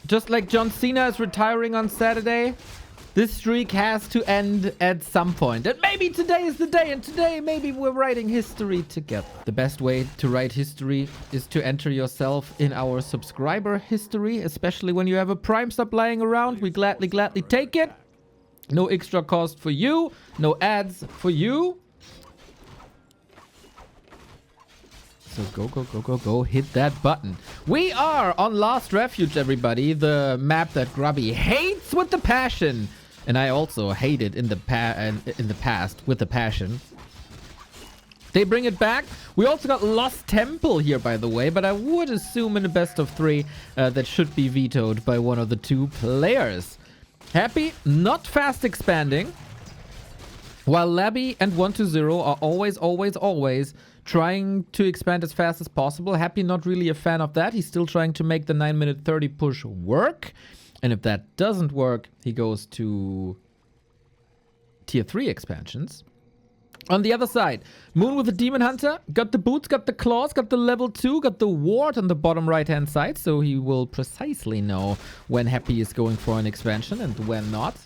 Just like John Cena is retiring on Saturday, this streak has to end at some point. And maybe today is the day, and today maybe we're writing history together. The best way to write history is to enter yourself in our subscriber history, especially when you have a Prime sub lying around. We gladly take it. No extra cost for you, no ads for you. So go, hit that button. We are on Lost Refuge, everybody. The map that Grubby hates with the passion. And I also hate it in the past with the passion. They bring it back. We also got Lost Temple here, by the way. But I would assume in a best of 3 that should be vetoed by one of the 2 players. Happy, not fast expanding. While Labby and 120 are always trying to expand as fast as possible. Happy not really a fan of that. He's still trying to make the 9-minute 30 push work. And if that doesn't work, he goes to tier 3 expansions. On the other side, Moon with the Demon Hunter. Got the boots, got the claws, got the level 2, got the ward on the bottom right-hand side. So he will precisely know when Happy is going for an expansion and when not.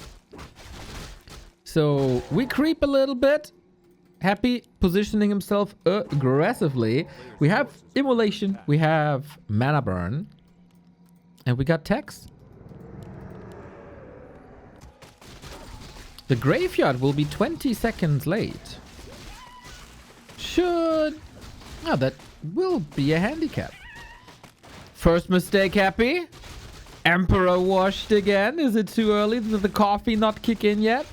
So we creep a little bit. Happy positioning himself aggressively. We have Immolation. We have Mana Burn. And we got Tex. The Graveyard will be 20 seconds late. Should... Oh, that will be a handicap. First mistake, Happy. Emperor washed again. Is it too early? Did the coffee not kick in yet?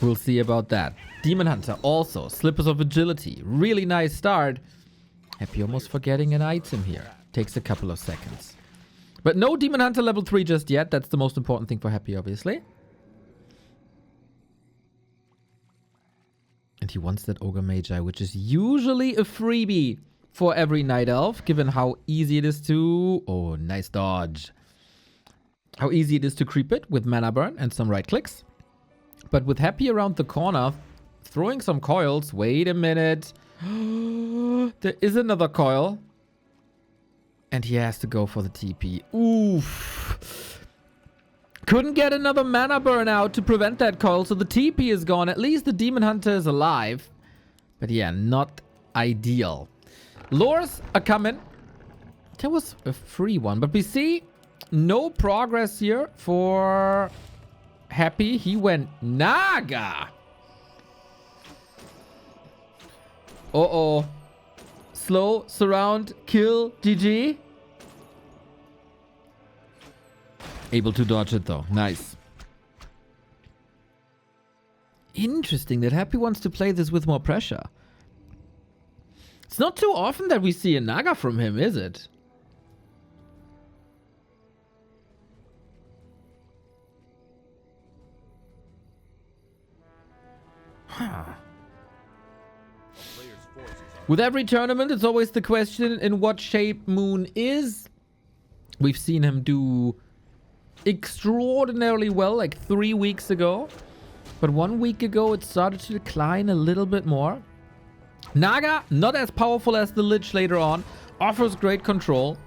We'll see about that. Demon Hunter also. Slippers of Agility. Really nice start. Happy almost forgetting an item here. Takes a couple of seconds. But no Demon Hunter level 3 just yet. That's the most important thing for Happy, obviously. And he wants that Ogre Magi, which is usually a freebie for every Night Elf, given how easy it is to... Oh, nice dodge. How easy it is to creep it with Mana Burn and some right clicks. But with Happy around the corner, throwing some coils. Wait a minute. There is another coil. And he has to go for the TP. Oof. Couldn't get another Mana Burn out to prevent that coil, so the TP is gone. At least the Demon Hunter is alive. But yeah, not ideal. Lures are coming. That was a free one. But we see no progress here for... Happy. He went Naga. Uh-oh. Slow, surround, kill, GG. Able to dodge it though. Nice. Interesting that Happy wants to play this with more pressure. It's not too often that we see a Naga from him, is it? With every tournament, it's always the question in what shape Moon is. We've seen him do extraordinarily well like 3 weeks ago. But 1 week ago, it started to decline a little bit more. Naga, not as powerful as the Lich later on, offers great control.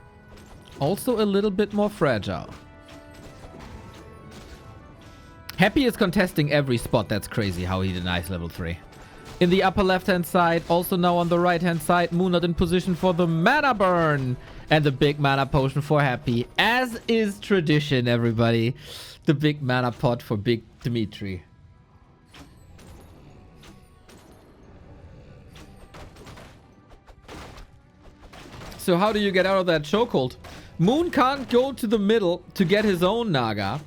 Also a little bit more fragile. Happy is contesting every spot. That's crazy how he denies level 3. In the upper left-hand side, also now on the right-hand side, Moon not in position for the Mana Burn. And the big Mana Potion for Happy. As is tradition, everybody. The big Mana Pot for Big Dimitri. So how do you get out of that chokehold? Moon can't go to the middle to get his own Naga.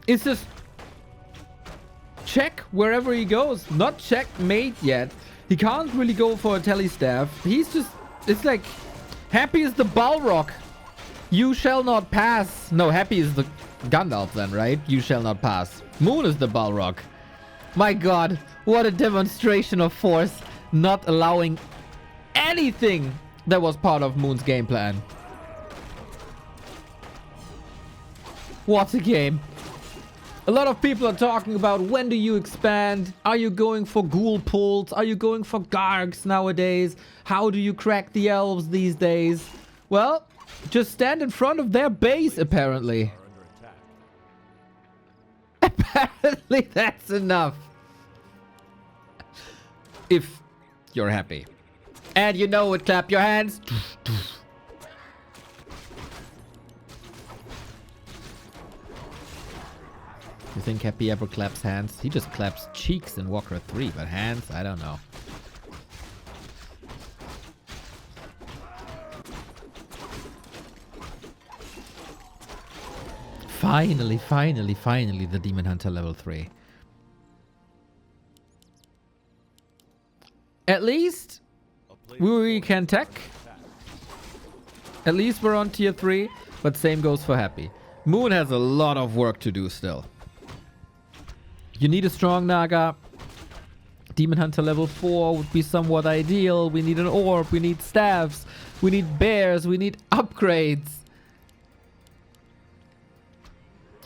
It's just check wherever he goes. Not checkmate yet. He can't really go for a Telestaff. He's just... It's like... Happy is the Balrog. You shall not pass. No, Happy is the Gandalf then, right? You shall not pass. Moon is the Balrog. My god. What a demonstration of force. Not allowing anything that was part of Moon's game plan. What a game. A lot of people are talking about when do you expand? Are you going for ghoul pulls? Are you going for gargs nowadays? How do you crack the elves these days? Well, Just stand in front of their base, apparently. Apparently that's enough. If you're happy. And you know it, clap your hands. You think Happy ever claps hands? He just claps cheeks in Warcraft 3, but hands, I don't know. Finally, finally, finally, the Demon Hunter level 3. At least we can tech. At least we're on tier 3, but same goes for Happy. Moon has a lot of work to do still. You need a strong Naga. Demon Hunter level 4 would be somewhat ideal. We need an orb, we need staffs, we need bears, we need upgrades.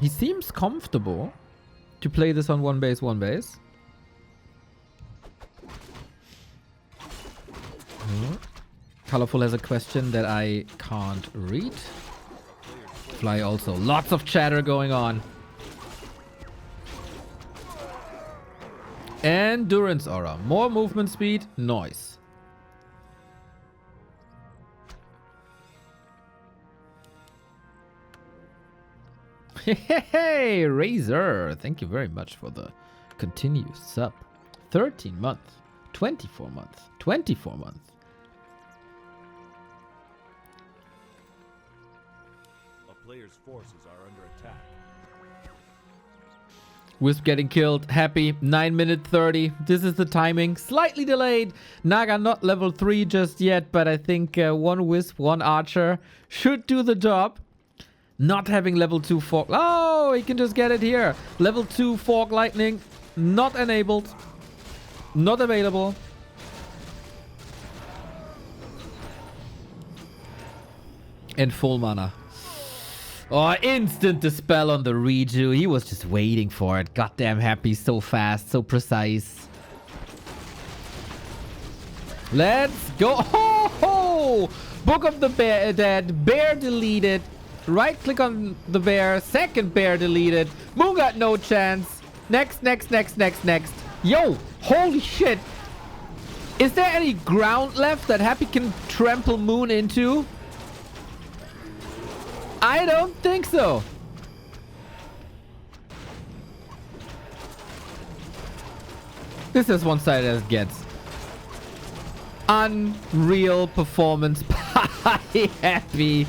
He seems comfortable to play this on one base, one base. Colorful has a question that I can't read. Fly also. Lots of chatter going on. Endurance aura. More movement speed. Noise. Hey, Razor. Thank you very much for the continuous sub. 13 months. 24 months. 24 months. A player's forces are under attack. Wisp getting killed. Happy. 9 minute 30. This is the timing. Slightly delayed. Naga not level 3 just yet, but I think one Wisp, one Archer should do the job. Not having level 2 Fork. Oh, he can just get it here. Level 2 Fork Lightning. Not enabled. Not available. And full mana. Oh, instant dispel on the Reju. He was just waiting for it. Goddamn Happy. So fast. So precise. Let's go. Ho, ho! Book of the Bear dead. Bear deleted. Right click on the bear. Second bear deleted. Moon got no chance. Next, next, next, next, next. Yo, holy shit. Is there any ground left that Happy can trample Moon into? I don't think so. This is one-sided as it gets. Unreal performance by Happy.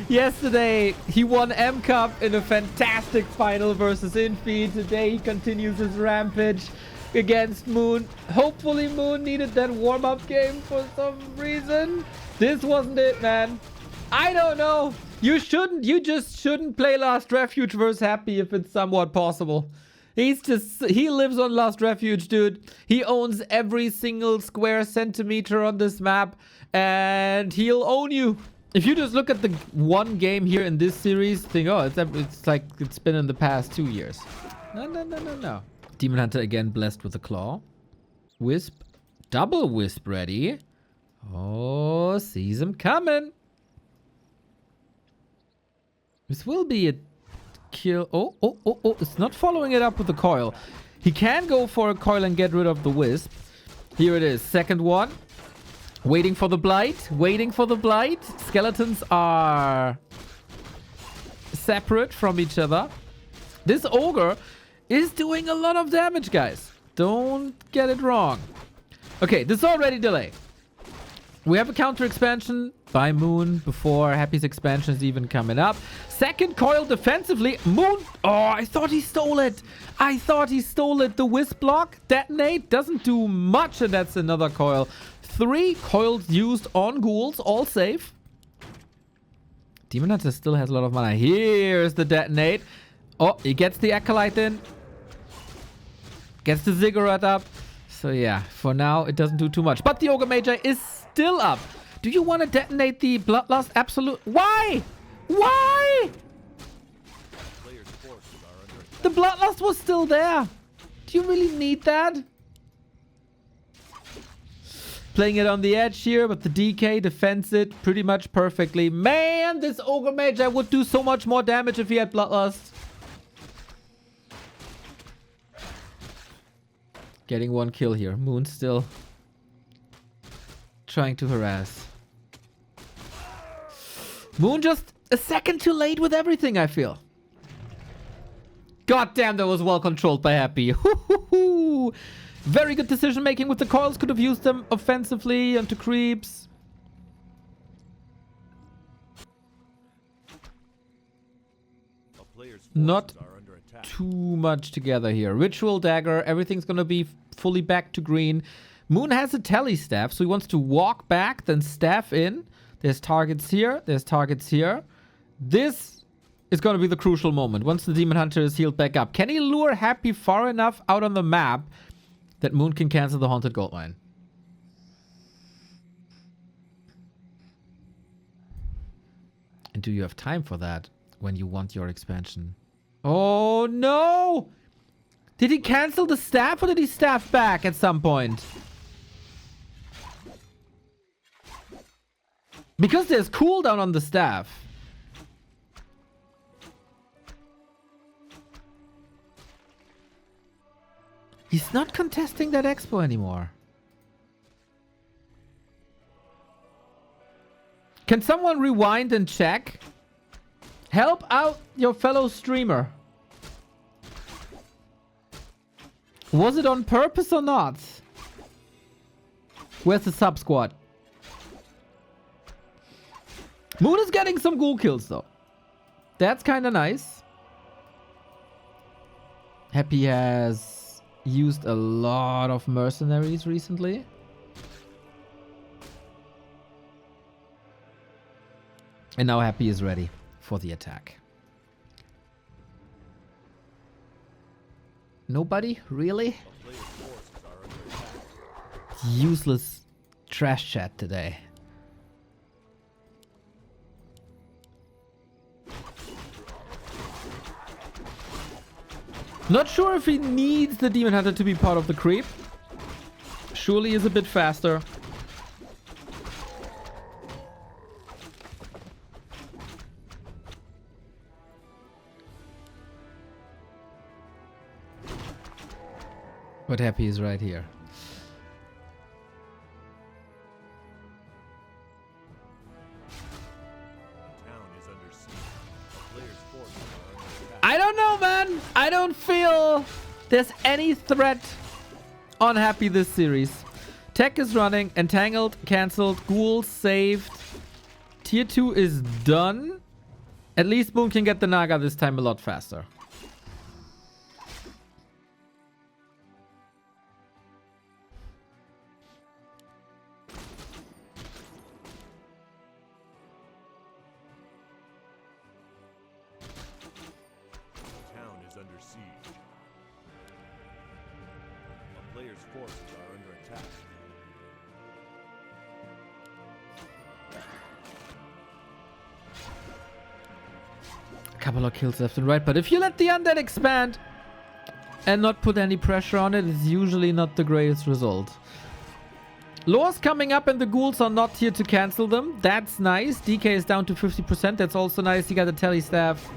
Yesterday, he won M Cup in a fantastic final versus Infi. Today, he continues his rampage against Moon. Hopefully, Moon needed that warm-up game for some reason. This wasn't it, man. I don't know. You just shouldn't play Last Refuge versus Happy if it's somewhat possible. He lives on Last Refuge, dude. He owns every single square centimeter on this map, and he'll own you. If you just look at the one game here in this series, think, oh, it's like it's been in the past 2 years. No. Demon Hunter again blessed with a claw. Wisp. Double Wisp ready. Oh, sees him coming. This will be a kill. Oh. It's not following it up with the coil. He can go for a coil and get rid of the Wisp. Here it is. Second one. Waiting for the blight. Waiting for the blight. Skeletons are separate from each other. This ogre is doing a lot of damage, guys. Don't get it wrong. Okay, this is already delayed. We have a counter expansion by Moon before Happy's expansion is even coming up. Second coil defensively. Moon. Oh, I thought he stole it. The Wisp block. Detonate. Doesn't do much, and that's another coil. 3 coils used on ghouls. All safe. Demon Hunter still has a lot of mana. Here's the detonate. Oh, he gets the Acolyte in. Gets the Ziggurat up. So yeah, for now, it doesn't do too much. But the Ogre Magi is still up. Do you want to detonate the Bloodlust? Absolute. Why? Why? The Bloodlust was still there. Do you really need that? Playing it on the edge here, but the DK defends it pretty much perfectly. Man, this Ogre Mage would do so much more damage if he had Bloodlust. Getting one kill here. Moon still trying to harass. Moon just a second too late with everything, I feel. God damn, that was well controlled by Happy. Very good decision making with the coils. Could have used them offensively onto creeps. Not too much together here. Ritual Dagger. Everything's going to be fully back to green. Moon has a tele staff, so he wants to walk back, then staff in. There's targets here. There's targets here. This is going to be the crucial moment. Once the Demon Hunter is healed back up. Can he lure Happy far enough out on the map that Moon can cancel the Haunted Goldmine? And do you have time for that when you want your expansion? Oh no! Did he cancel the staff or did he staff back at some point? Because there's cooldown on the staff. He's not contesting that expo anymore. Can someone rewind and check? Help out your fellow streamer. Was it on purpose or not? Where's the sub squad? Moon is getting some ghoul kills though. That's kind of nice. Happy has used a lot of mercenaries recently. And now Happy is ready for the attack. Nobody? Really? Useless trash chat today. Not sure if he needs the Demon Hunter to be part of the creep. Surely is a bit faster. But Happy is right here. I don't know, man. I don't feel there's any threat on Happy this series. Tech is running. Entangled, cancelled. Ghouls saved. Tier 2 is done. At least Moon can get the Naga this time a lot faster. Couple of kills left and right, but if you let the undead expand and not put any pressure on it, it's usually not the greatest result. Lore's coming up and the ghouls are not here to cancel them. That's nice. DK is down to 50%. That's also nice. You got the tele staff.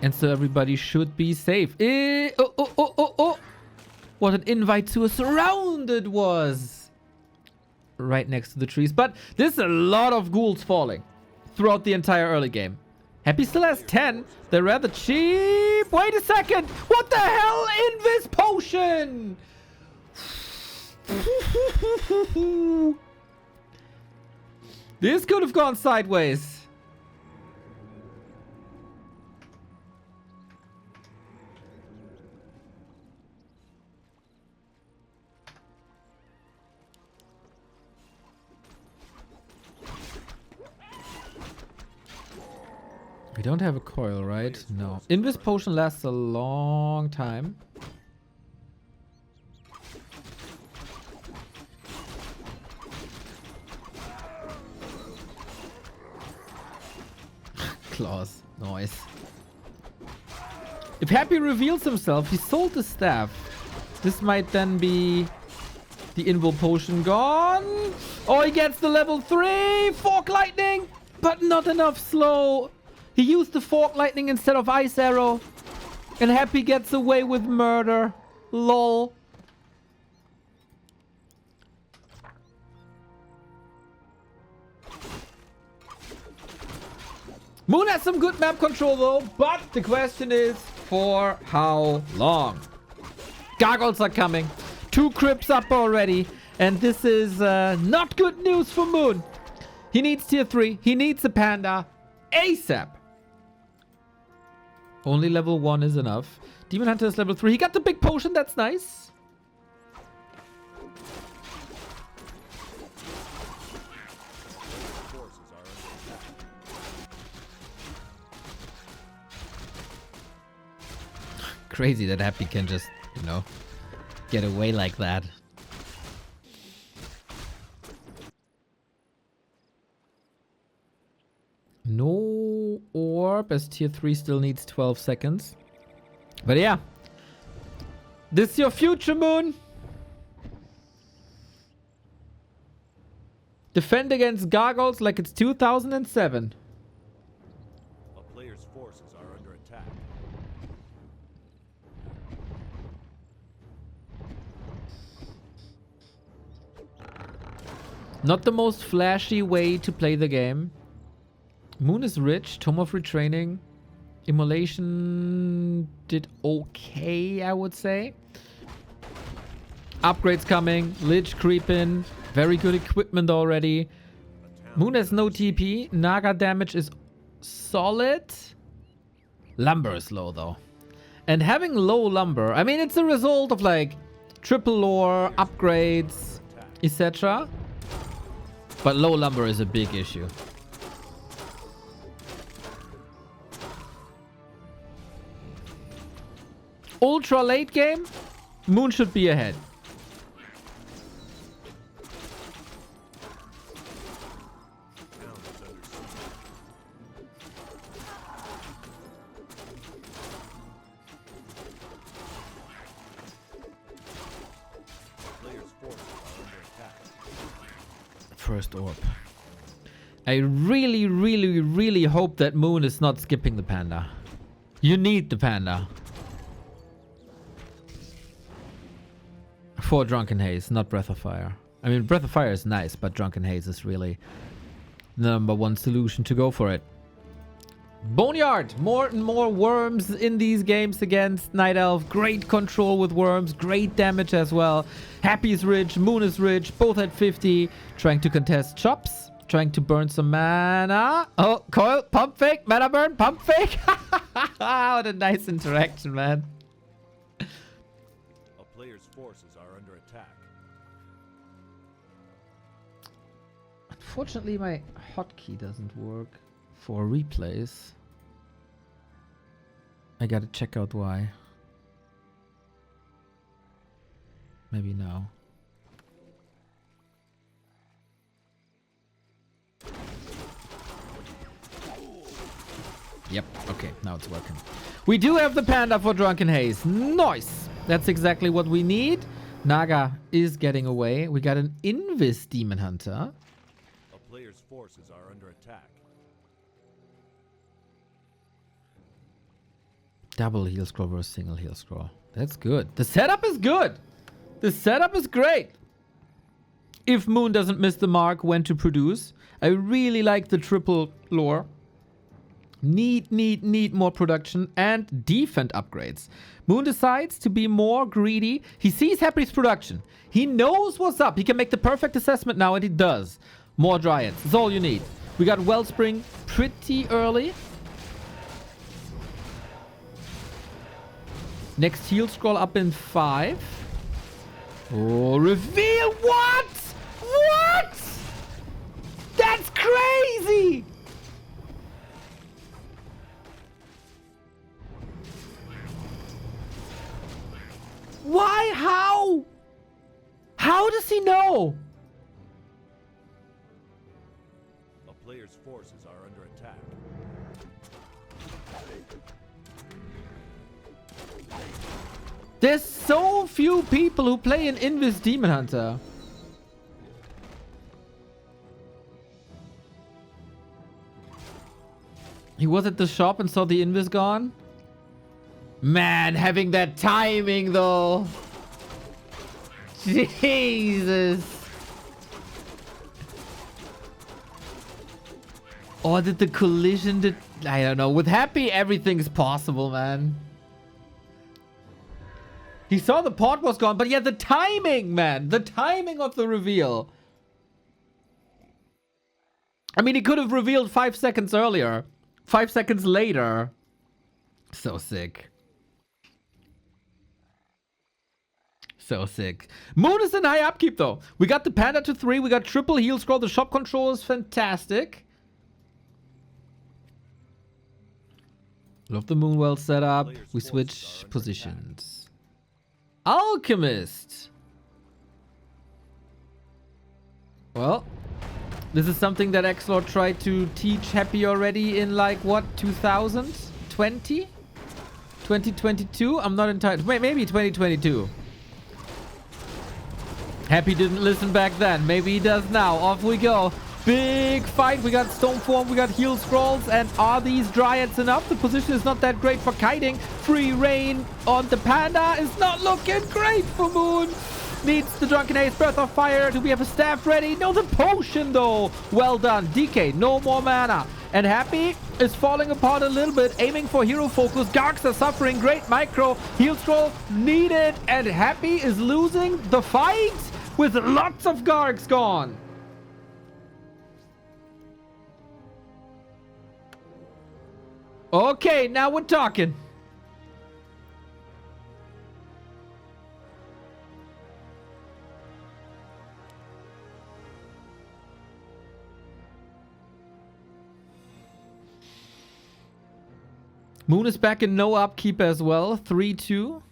And so everybody should be safe. Oh. What an invite to a surrounded was. Right next to the trees. But there's a lot of ghouls falling throughout the entire early game. Happy still has 10. They're rather cheap. Wait a second. What the hell? Invis potion. This could have gone sideways. We don't have a coil, right? No. Invis potion lasts a long time. Claws. Noise. If Happy reveals himself, he sold the staff. This might then be The invul potion gone. Oh, he gets the level 3. Fork lightning. But not enough slow. He used the fork lightning instead of ice arrow. And Happy gets away with murder. Lol. Moon has some good map control though, but the question is for how long? Gargoyles are coming. 2 crypts up already. And this is not good news for Moon. He needs tier 3. He needs a panda ASAP. Only level 1 is enough. Demon Hunter is level 3. He got the big potion. That's nice. Crazy that Happy can just, you know, get away like that. No orb, as tier 3 still needs 12 seconds. But yeah. This is your future, Moon. Defend against gargoyles like it's 2007. A player's forces are under attack. Not the most flashy way to play the game. Moon is rich. Tome of Retraining. Immolation did okay, I would say. Upgrades coming. Lich creeping. Very good equipment already. Moon has no TP. Naga damage is solid. Lumber is low though. And having low lumber, I mean, it's a result of like triple lore, upgrades, etc. But low lumber is a big issue. Ultra late game, Moon should be ahead. First orb. I really, really, really hope that Moon is not skipping the panda. You need the panda. For Drunken Haze, not Breath of Fire. I mean, Breath of Fire is nice, but Drunken Haze is really the #1 solution to go for it. Boneyard! More and more worms in these games against Night Elf. Great control with worms, great damage as well. Happy is rich, Moon is rich, both at 50. Trying to contest chops, trying to burn some mana. Oh, coil, pump fake, mana burn, pump fake. What a nice interaction, man. A player's forces are under attack. Unfortunately, my hotkey doesn't work for replays. I gotta check out why. Maybe now. Yep, okay, now it's working. We do have the panda for Drunken Haze. Nice! That's exactly what we need. Naga is getting away. We got an Invis Demon Hunter. A player's forces are under attack. Double heal scroll versus single heal scroll. That's good. The setup is good. The setup is great. If Moon doesn't miss the mark when to produce. I really like the triple lore. Need more production and defense upgrades. Moon decides to be more greedy. He sees Happy's production. He knows what's up. He can make the perfect assessment now, and he does. More Dryads. That's all you need. We got Wellspring pretty early. Next heal scroll up in 5. Oh, reveal! What? What? That's crazy! Why? How? How does he know? A player's forces are under attack. There's so few people who play an Invis Demon Hunter. He was at the shop and saw the Invis gone. Man, having that timing though. Jesus. Or did the collision I don't know. With Happy, everything's possible, man. He saw the pot was gone, but yeah, the timing, man. The timing of the reveal. I mean, he could have revealed 5 seconds earlier. 5 seconds later. So sick. So sick. Moon is in high upkeep, though. We got the Panda to 3. We got triple heal scroll. The shop control is fantastic. Love the Moonwell setup. We switch positions. Alchemist. Well, this is something that Xlord tried to teach Happy already in like, what, 2020? 2022? I'm not entirely... Maybe 2022. Happy didn't listen back then. Maybe he does now. Off we go. Big fight. We got Stoneform. We got Heal Scrolls. And are these Dryads enough? The position is not that great for kiting. Free reign on the Panda is not looking great for Moon. Needs the Drunken Ace, Breath of Fire. Do we have a staff ready? No, the potion though. Well done. DK, no more mana. And Happy is falling apart a little bit. Aiming for hero focus. Gargs are suffering. Great micro. Heal Scroll needed. And Happy is losing the fight with lots of Gargs gone. Okay, now we're talking. Moon is back in no upkeep as well. 3-2.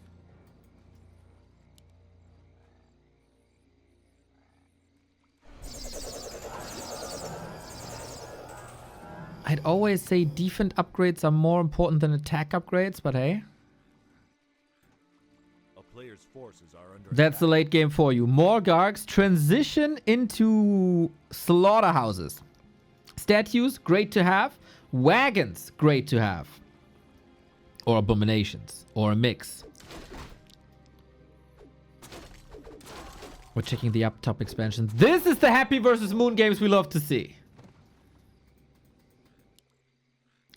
I'd always say defense upgrades are more important than attack upgrades, but hey. A player's forces are under That's the late game for you. More Gargs. Transition into slaughterhouses. Statues, great to have. Wagons, great to have. Or abominations. Or a mix. We're checking the up top expansion. This is the Happy versus Moon games we love to see.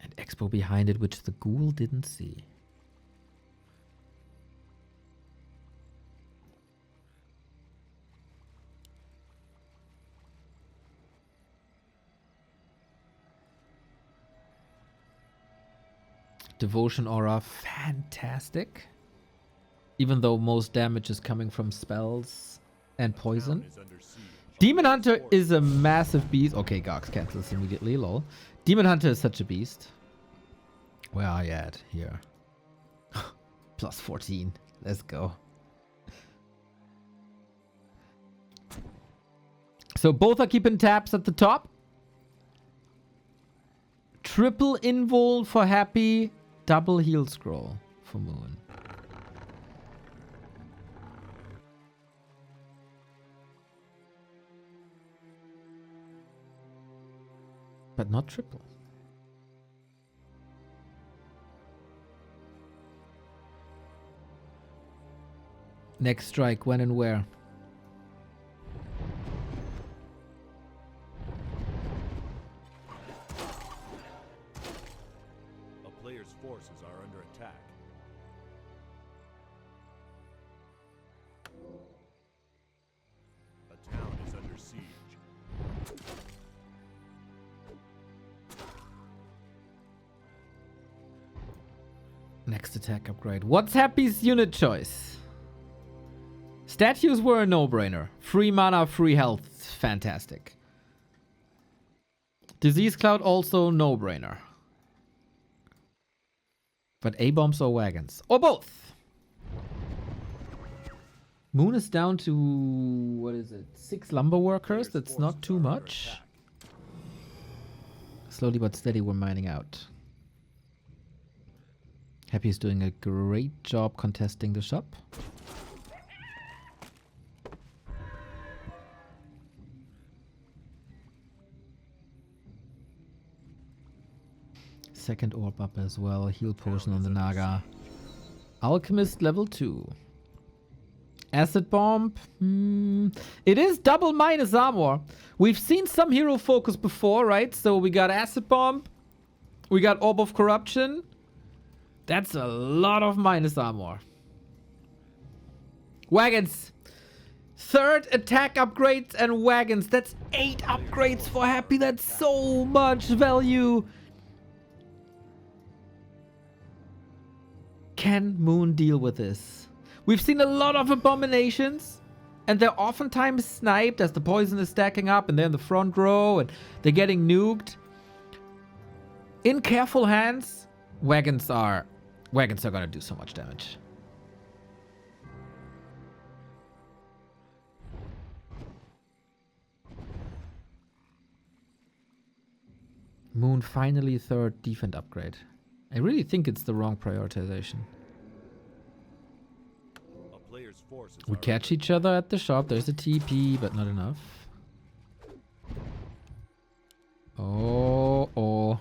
And Expo behind it, which the ghoul didn't see. Devotion Aura, fantastic. Even though most damage is coming from spells and poison. Demon Hunter is a massive beast. Okay, Garx cancels immediately, lol. Demon Hunter is such a beast. Where are you at? Here. Plus 14. Let's go. So both are keeping tabs at the top. Triple invul for Happy. Double heal scroll for Moon. But not triple. Next strike, when and where? A player's forces are under attack. A town is under siege. Next attack upgrade. What's Happy's unit choice? Statues were a no-brainer. Free mana, free health. Fantastic. Disease Cloud also no-brainer. But A-bombs or wagons? Or both? Moon is down to... what is it? 6 lumber workers? That's not too much. Slowly but steady we're mining out. Happy's doing a great job contesting the shop. Second orb up as well. Heal potion on the Naga. Alchemist level 2. Acid bomb. It is double minus armor. We've seen some hero focus before, right? So we got acid bomb. We got orb of corruption. That's a lot of minus armor. Wagons. Third attack upgrades and wagons. That's 8 upgrades for Happy. That's so much value. Can Moon deal with this? We've seen a lot of abominations, and they're oftentimes sniped as the poison is stacking up, and they're in the front row, and they're getting nuked. In careful hands, wagons are gonna do so much damage. Moon finally third defense upgrade. I really think it's the wrong prioritization. We catch each other at the shop. There's a TP, but not enough. Oh.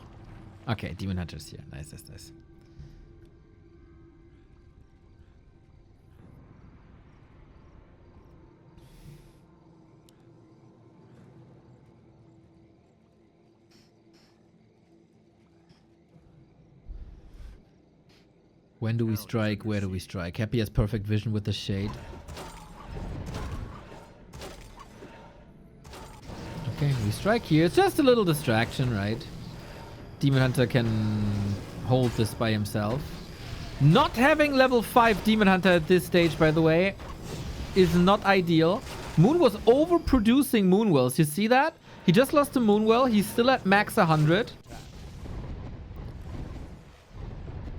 Okay, Demon Hunter's here. Nice, nice, nice. When do we strike? Where do we strike? Happy has perfect vision with the shade. Okay, we strike here. It's just a little distraction, right? Demon Hunter can hold this by himself. Not having level 5 Demon Hunter at this stage, by the way, is not ideal. Moon was overproducing Moonwells. You see that? He just lost a Moonwell. He's still at max 100.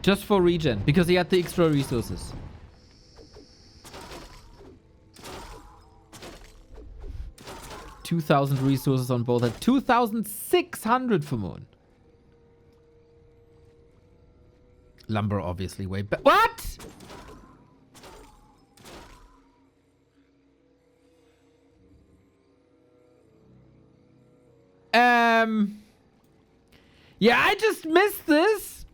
Just for regen, because he had the extra resources. $2,000 resources on both at 2,600 for Moon. Lumber obviously way back. What? Yeah, I just missed this.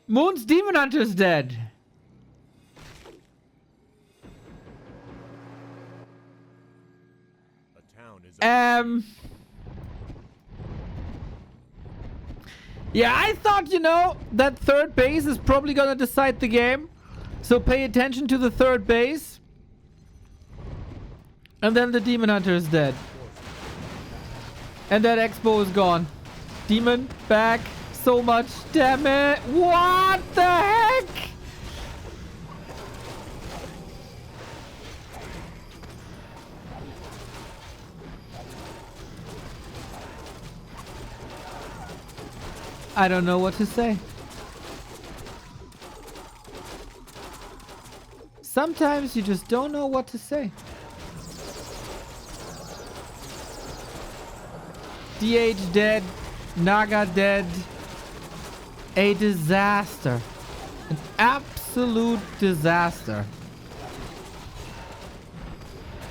Moon's Demon Hunter's dead. Yeah, I thought, you know, that third base is probably gonna decide the game. So pay attention to the third base. And then the Demon Hunter is dead. And that Expo is gone. Demon, back. So much. Damn it. What the heck? I don't know what to say. Sometimes you just don't know what to say. DH dead. Naga dead. A disaster. An absolute disaster.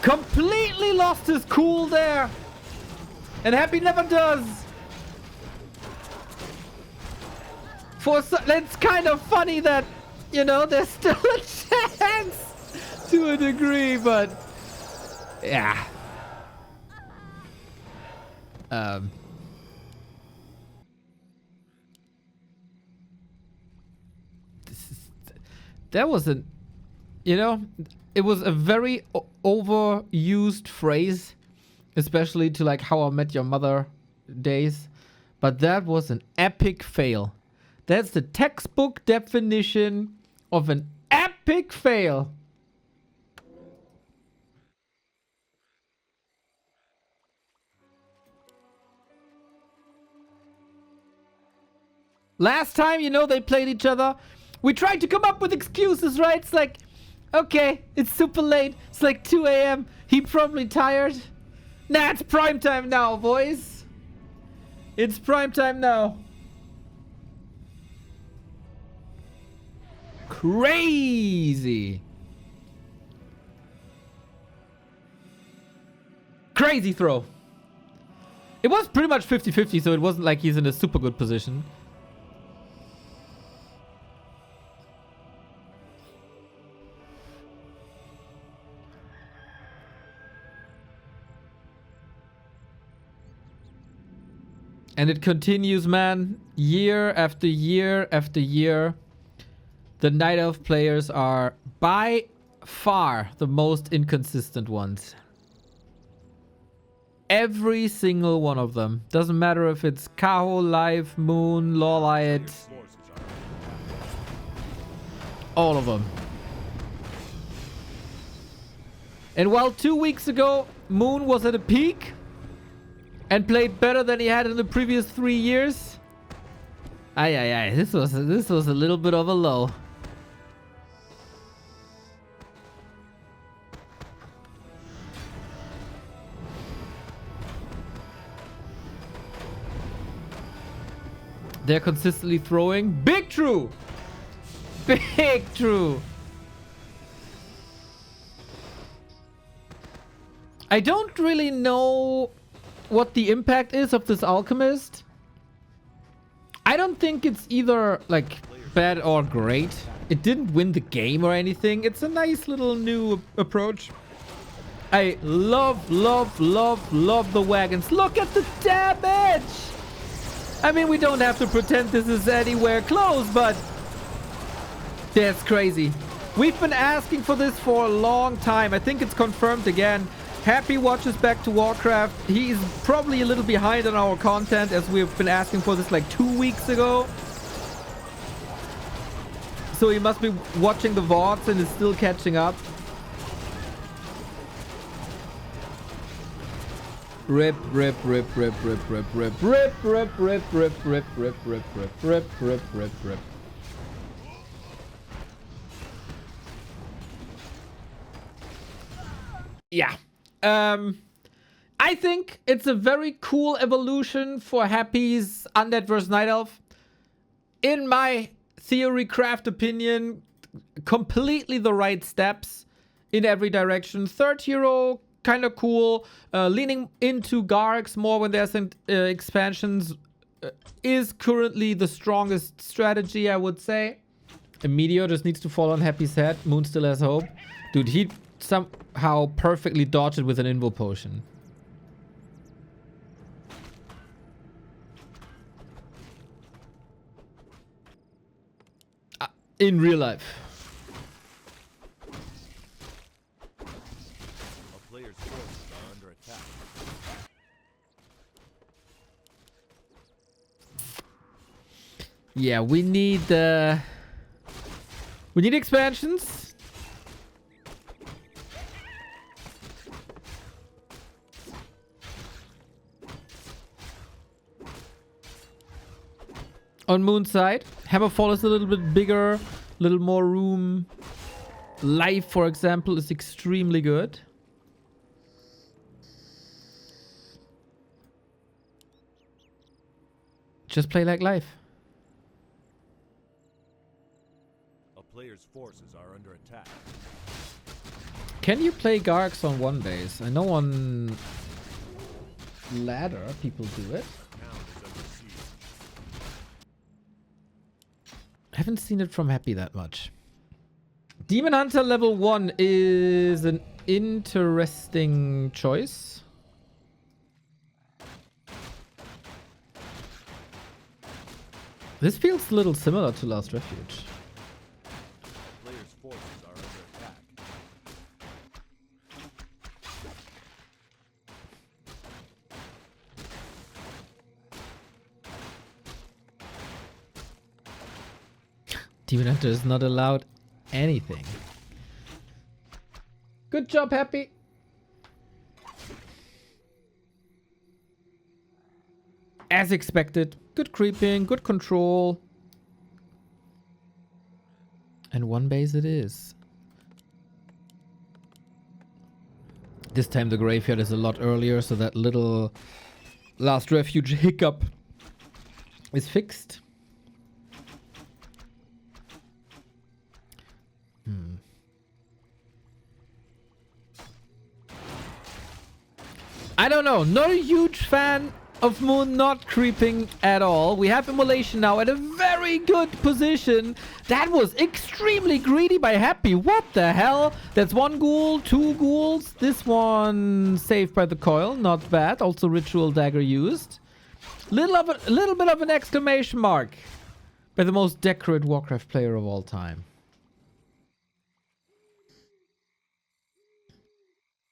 Completely lost his cool there. And Happy never does. It's kind of funny that, you know, there's still a chance to a degree, but yeah. That wasn't, you know, it was a very overused phrase, especially to like How I Met Your Mother days, but that was an epic fail. That's the textbook definition of an epic fail. Last time, you know, they played each other, we tried to come up with excuses, right? It's like, okay, it's super late. It's like 2 a.m. He probably tired. Nah, it's prime time now, boys. It's prime time now. crazy. Crazy throw. It was pretty much 50-50, so it wasn't like he's in a super good position. And it continues, man. Year after year after year. The Night Elf players are by far the most inconsistent ones. Every single one of them. Doesn't matter if it's Kaho, Live, Moon, Lawlight. All of them. And while 2 weeks ago, Moon was at a peak and played better than he had in the previous 3 years. This was a little bit of a low. They're consistently throwing. Big true. Big true. I don't really know what the impact is of this alchemist. I don't think it's either like bad or great. It didn't win the game or anything. It's a nice little new approach. I love the wagons. Look at the damage. I mean, we don't have to pretend this is anywhere close, but that's crazy. We've been asking for this for a long time. I think it's confirmed again. Happy watches back to Warcraft. He's probably a little behind on our content as we've been asking for this like 2 weeks ago. So he must be watching the VODs and is still catching up. Rip. Yeah. I think it's a very cool evolution for Happy's Undead vs. Night Elf. In my theory craft opinion, completely the right steps in every direction. Third hero, kind of cool. Leaning into Gargs more when there's expansions is currently the strongest strategy, I would say. A meteor just needs to fall on Happy's head. Moon still has hope. Dude, he somehow perfectly dodged it with an invo potion. In real life. A player's forces are under attack. Yeah, we need expansions. On Moon's side, Hammerfall is a little bit bigger, a little more room. Life, for example, is extremely good. Just play like Life. A player's forces are under attack. Can you play Gargs on one base? I know on ladder people do it. Haven't seen it from Happy that much. Demon Hunter level 1 is an interesting choice. This feels a little similar to Last Refuge. Players' forces are under attack. Demon Hunter is not allowed anything. Good job, Happy. As expected. Good creeping, good control. And one base it is. This time the graveyard is a lot earlier, so that little Last Refuge hiccup is fixed. I don't know. Not a huge fan of Moon not creeping at all. We have Immolation now at a very good position. That was extremely greedy by Happy. What the hell? That's 1 ghoul, 2 ghouls. This one saved by the coil. Not bad. Also Ritual Dagger used. Little bit of an exclamation mark by the most decorate Warcraft player of all time.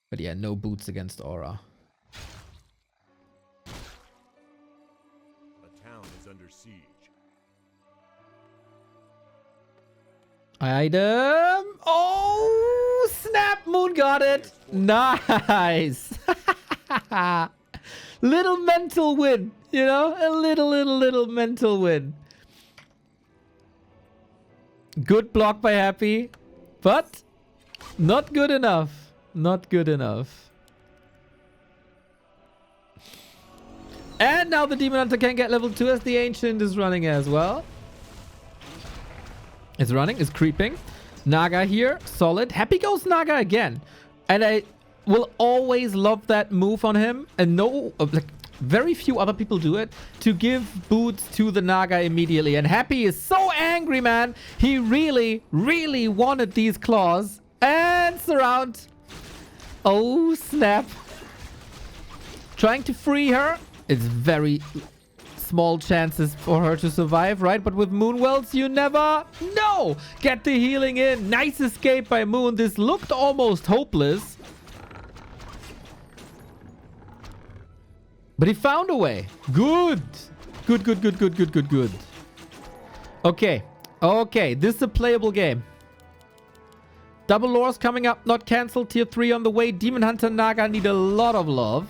But yeah, no boots against Aura. A town is under siege. Item. Oh, snap. Moon got it. Nice. Little mental win. You know, a little mental win. Good block by Happy, but not good enough. Not good enough. And now the Demon Hunter can get level 2 as the Ancient is running as well. It's running, it's creeping. Naga here, solid. Happy goes Naga again. And I will always love that move on him. And no, like, very few other people do it, to give boots to the Naga immediately. And Happy is so angry, man. He really wanted these claws. And surround. Oh, snap. Trying to free her. It's very small chances for her to survive, right? But with Moonwells, you never know. Get the healing in. Nice escape by Moon. This looked almost hopeless. But he found a way. Good. Good. Okay. Okay. This is a playable game. Double lores coming up. Not cancelled. Tier 3 on the way. Demon Hunter Naga need a lot of love.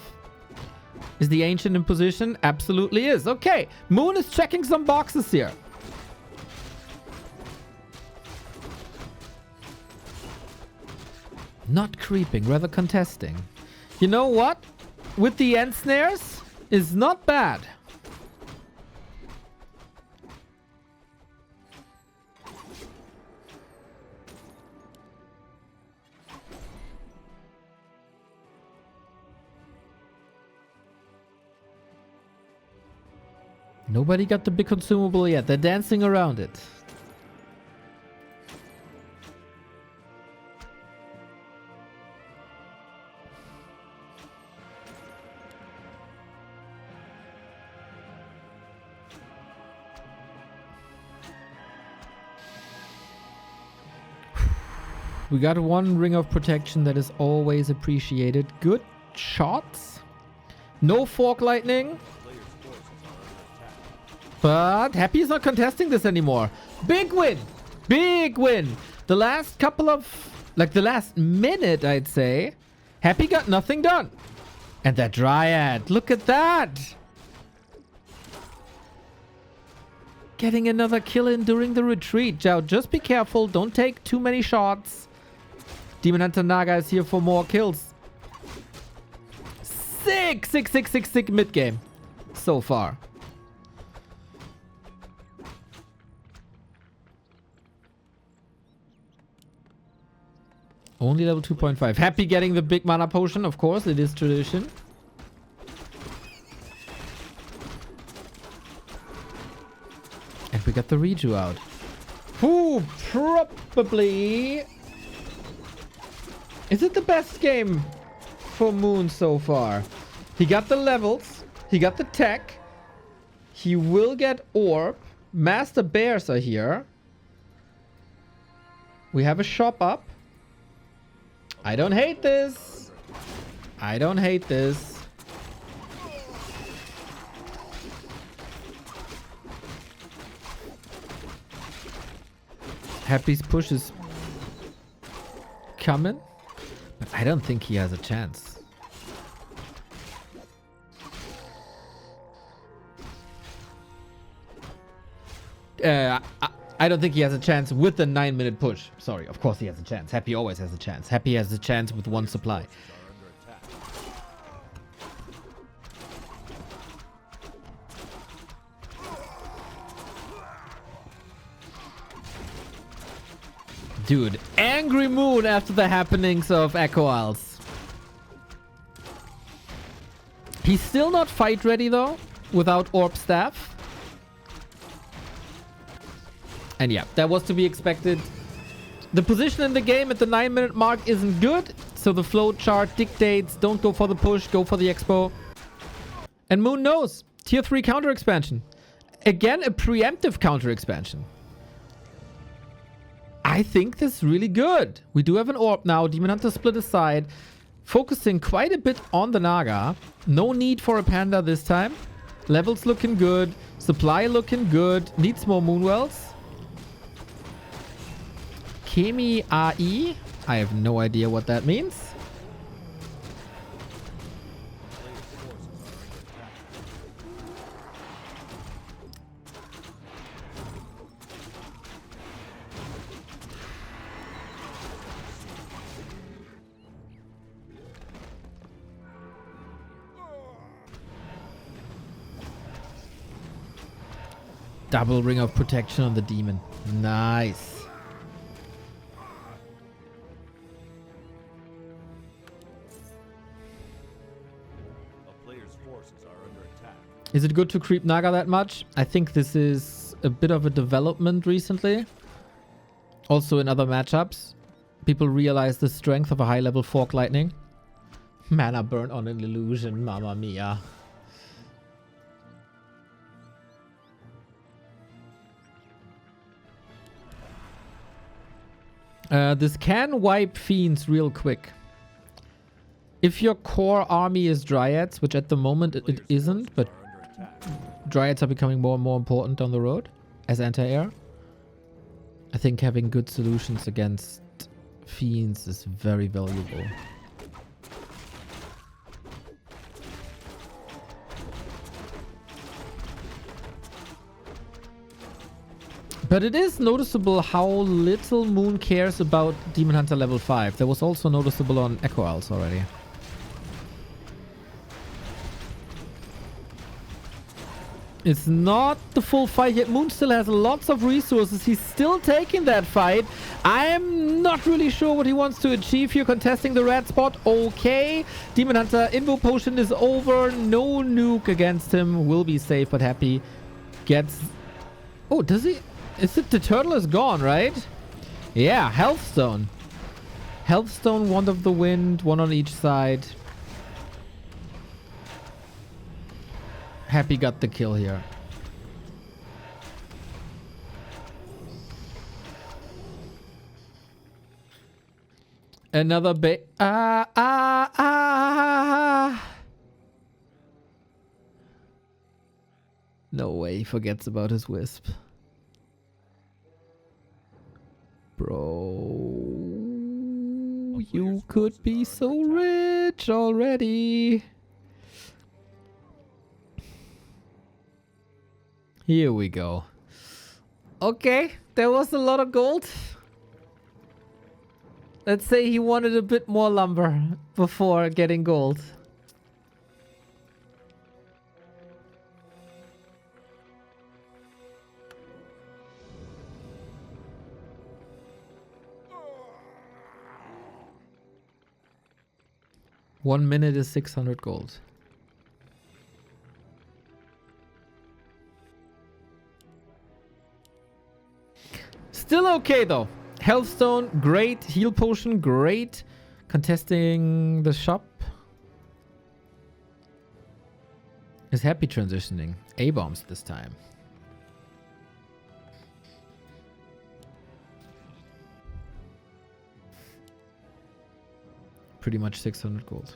Is the Ancient in position? Absolutely is. Okay. Moon is checking some boxes here. Not creeping. Rather contesting. You know what? With the end snares is not bad. Nobody got the big consumable yet. They're dancing around it. We got 1 ring of protection that is always appreciated. Good shots. No fork lightning. But Happy is not contesting this anymore. Big win. Big win. The last couple of... like the last minute, I'd say. Happy got nothing done. And that Dryad. Look at that. Getting another kill in during the retreat. Jiao, just be careful. Don't take too many shots. Demon Hunter Naga is here for more kills. Sick mid game. So far. Only level 2.5. Happy getting the big mana potion, of course. It is tradition. And we got the Reju out. Who probably... is it the best game for Moon so far? He got the levels. He got the tech. He will get Orb. Master Bears are here. We have a shop up. I don't hate this. I don't hate this. Happy's push is coming, but I don't think he has a chance. I don't think he has a chance with the 9-minute push. Sorry, of course he has a chance. Happy always has a chance. Happy has a chance with 1 supply. Dude, angry Moon after the happenings of Echo Isles. He's still not fight ready though, without Orb Staff. And yeah, that was to be expected. The position in the game at the 9-minute mark isn't good, so the flow chart dictates don't go for the push, go for the expo. And Moon knows. Tier 3 counter expansion. Again, a preemptive counter expansion. I think this is really good. We do have an orb now. Demon Hunter split aside. Focusing quite a bit on the Naga. No need for a Panda this time. Levels looking good. Supply looking good. Needs more Moonwells. Kemi AI. I have no idea what that means. Double ring of protection on the demon. Nice. A player's forces are under attack. Is it good to creep Naga that much? I think this is a bit of a development recently. Also in other matchups. People realize the strength of a high level Fork Lightning. Mana burn on an illusion, mamma mia. This can wipe Fiends real quick. If your core army is Dryads, which at the moment it isn't, but Dryads are becoming more and more important down the road as anti-air. I think having good solutions against Fiends is very valuable. But it is noticeable how little Moon cares about Demon Hunter level 5. That was also noticeable on Echo Owls already. It's not the full fight yet. Moon still has lots of resources. He's still taking that fight. I'm not really sure what he wants to achieve here. Contesting the red spot. Okay. Demon Hunter Invo Potion is over. No nuke against him. Will be safe but happy. Gets... Oh, does he... Is it the turtle is gone, right? Yeah, Healthstone. Healthstone, Wand of the Wind, one on each side. Happy got the kill here. Another No way he forgets about his wisp. Bro, you could be so rich already. Here we go. Okay, there was a lot of gold. Let's say he wanted a bit more lumber before getting gold. One minute is 600 gold. Still okay though. Healthstone, great. Heal potion, great. Contesting the shop. Is happy transitioning. A-bombs this time. Pretty much 600 gold.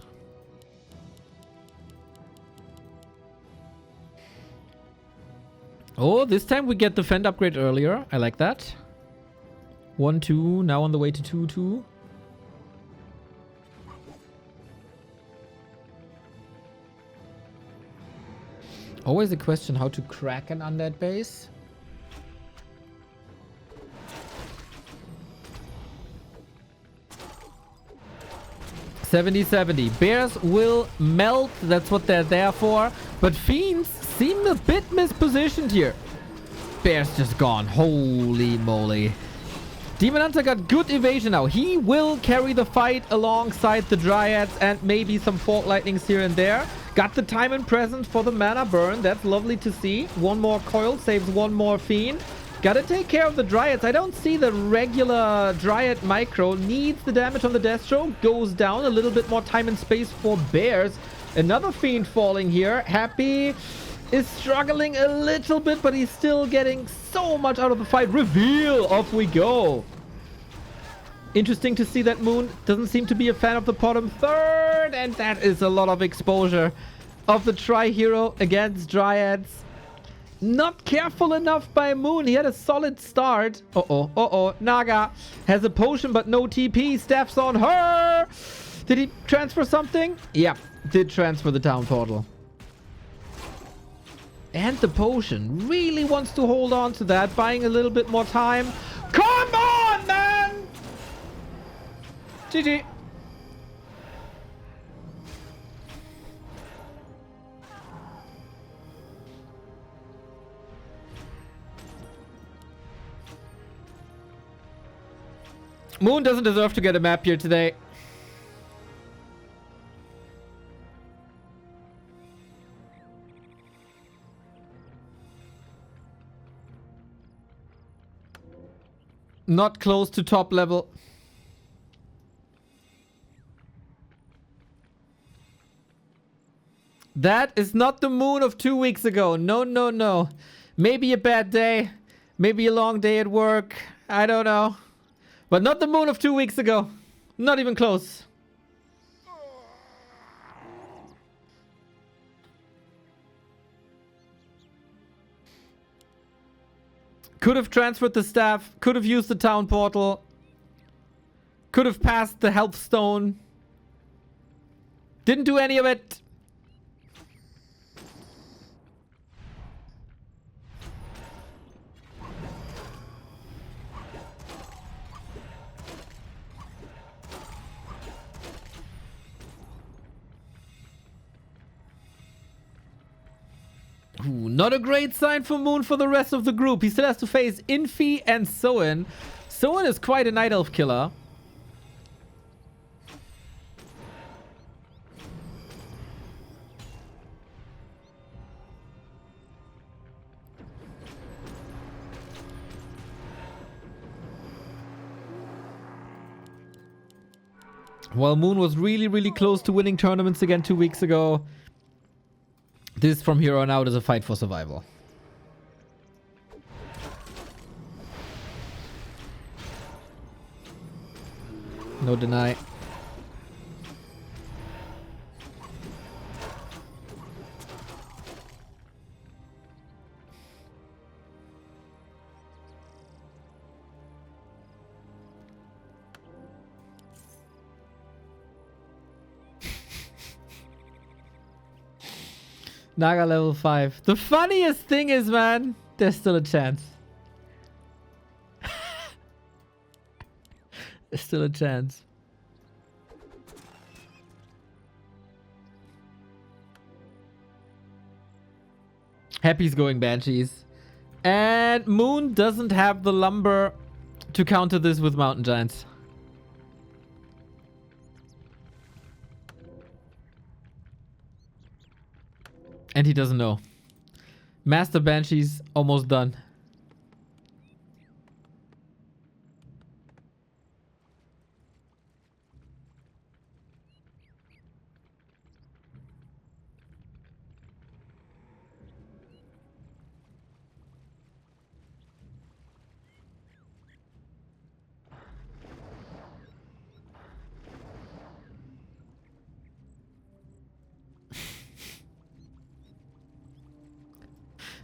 Oh, this time we get the Fend upgrade earlier. I like that. 1-2, now on the way to 2-2. Always a question how to crack an undead base. (70-70). Bears will melt. That's what they're there for. But Fiends seem a bit mispositioned here. Bear's just gone. Holy moly. Demon Hunter got good evasion now. He will carry the fight alongside the Dryads and maybe some Fork Lightnings here and there. Got the time and presence for the mana burn. That's lovely to see. One more coil saves one more fiend. Gotta take care of the Dryads. I don't see the regular Dryad micro. Needs the damage on the Destro. Goes down. A little bit more time and space for Bears. Another fiend falling here. Happy is struggling a little bit, but he's still getting so much out of the fight. Reveal. Off we go. Interesting to see that Moon doesn't seem to be a fan of the bottom third. And that is a lot of exposure of the Tri-Hero against Dryads. Not careful enough by Moon. He had a solid start. Uh-oh. Naga has a potion, but no TP. Staff's on her. Did he transfer something? Yeah, did transfer the town portal. And the potion. Really wants to hold on to that. Buying a little bit more time. Come on, man! GG. Moon doesn't deserve to get a map here today. Not close to top level. That is not the Moon of 2 weeks ago. No. Maybe a bad day. Maybe a long day at work. I don't know. But not the Moon of 2 weeks ago. Not even close. Could have transferred the staff. Could have used the town portal. Could have passed the health stone. Didn't do any of it. Ooh, not a great sign for Moon for the rest of the group. He still has to face Infi and Soen. Soen is quite a Night Elf killer. While Moon was really close to winning tournaments again 2 weeks ago, this from here on out is a fight for survival. No deny. Naga level 5. The funniest thing is, man, there's still a chance. There's still a chance. Happy's going Banshees. And Moon doesn't have the lumber to counter this with Mountain Giants. And he doesn't know. Master Banshee's almost done.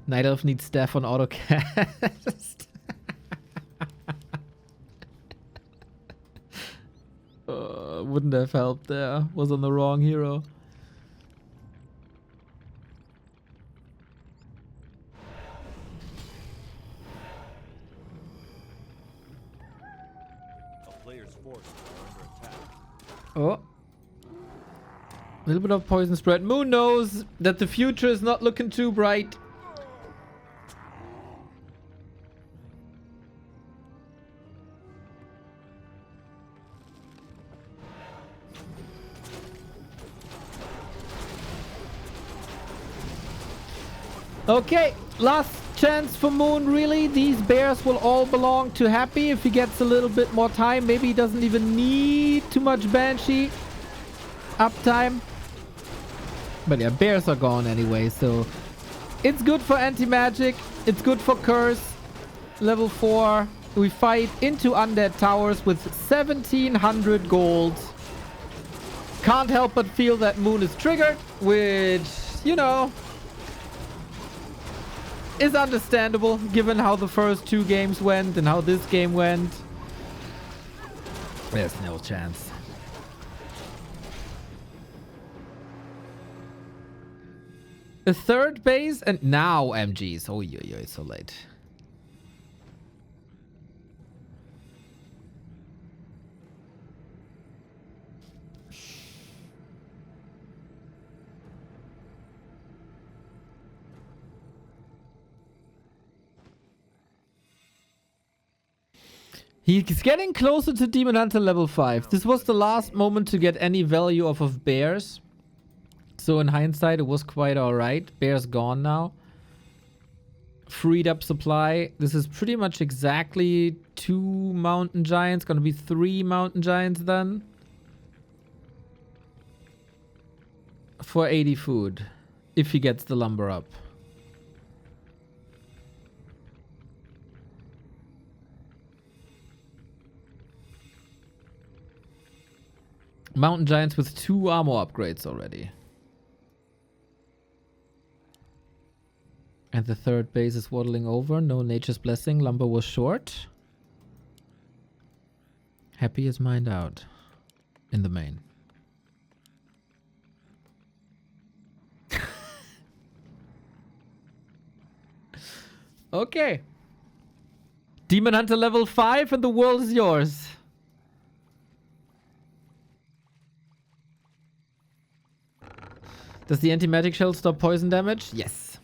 Night Elf needs staff on autocast. Wouldn't have helped there. Was on the wrong hero. A player's forces are under attack. Oh. A little bit of poison spread. Moon knows that the future is not looking too bright. Okay, last chance for Moon, really. These bears will all belong to Happy if he gets a little bit more time. Maybe he doesn't even need too much Banshee uptime. But yeah, bears are gone anyway, so it's good for anti-magic. It's good for curse. Level 4. We fight into undead towers with 1700 gold. Can't help but feel that Moon is triggered, which, you know, is understandable given how the first 2 games went and how this game went. There's no chance. A third base and now MGs. Oh, yeah, it's so late. He's getting closer to Demon Hunter level 5. This was the last moment to get any value off of bears. So in hindsight, it was quite alright. Bear's gone now. Freed up supply. This is pretty much exactly 2 mountain giants. Gonna be 3 mountain giants then. For 80 food. If he gets the lumber up. Mountain giants with 2 armor upgrades already. And the third base is waddling over. No nature's blessing. Lumber was short. Happy is mined out. In the main. Okay. Demon Hunter level 5 and the world is yours. Does the anti-magic shell stop poison damage? Yes.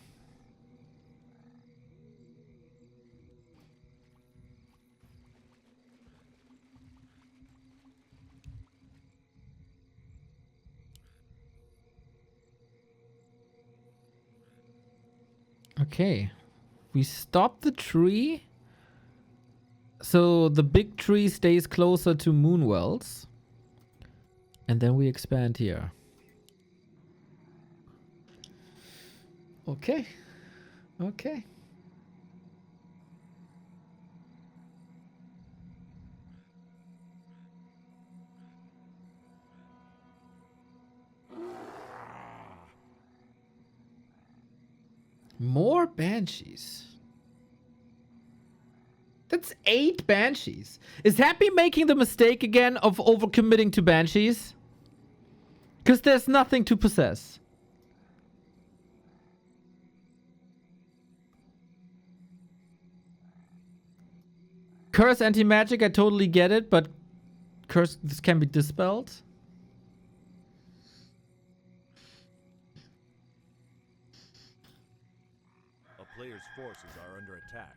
Okay. We stop the tree. So the big tree stays closer to Moonwells. And then we expand here. Okay. Okay. More banshees. That's 8 banshees. Is Happy making the mistake again of overcommitting to banshees? Because there's nothing to possess. Curse anti-magic, I totally get it, but curse, this can be dispelled. A player's forces are under attack.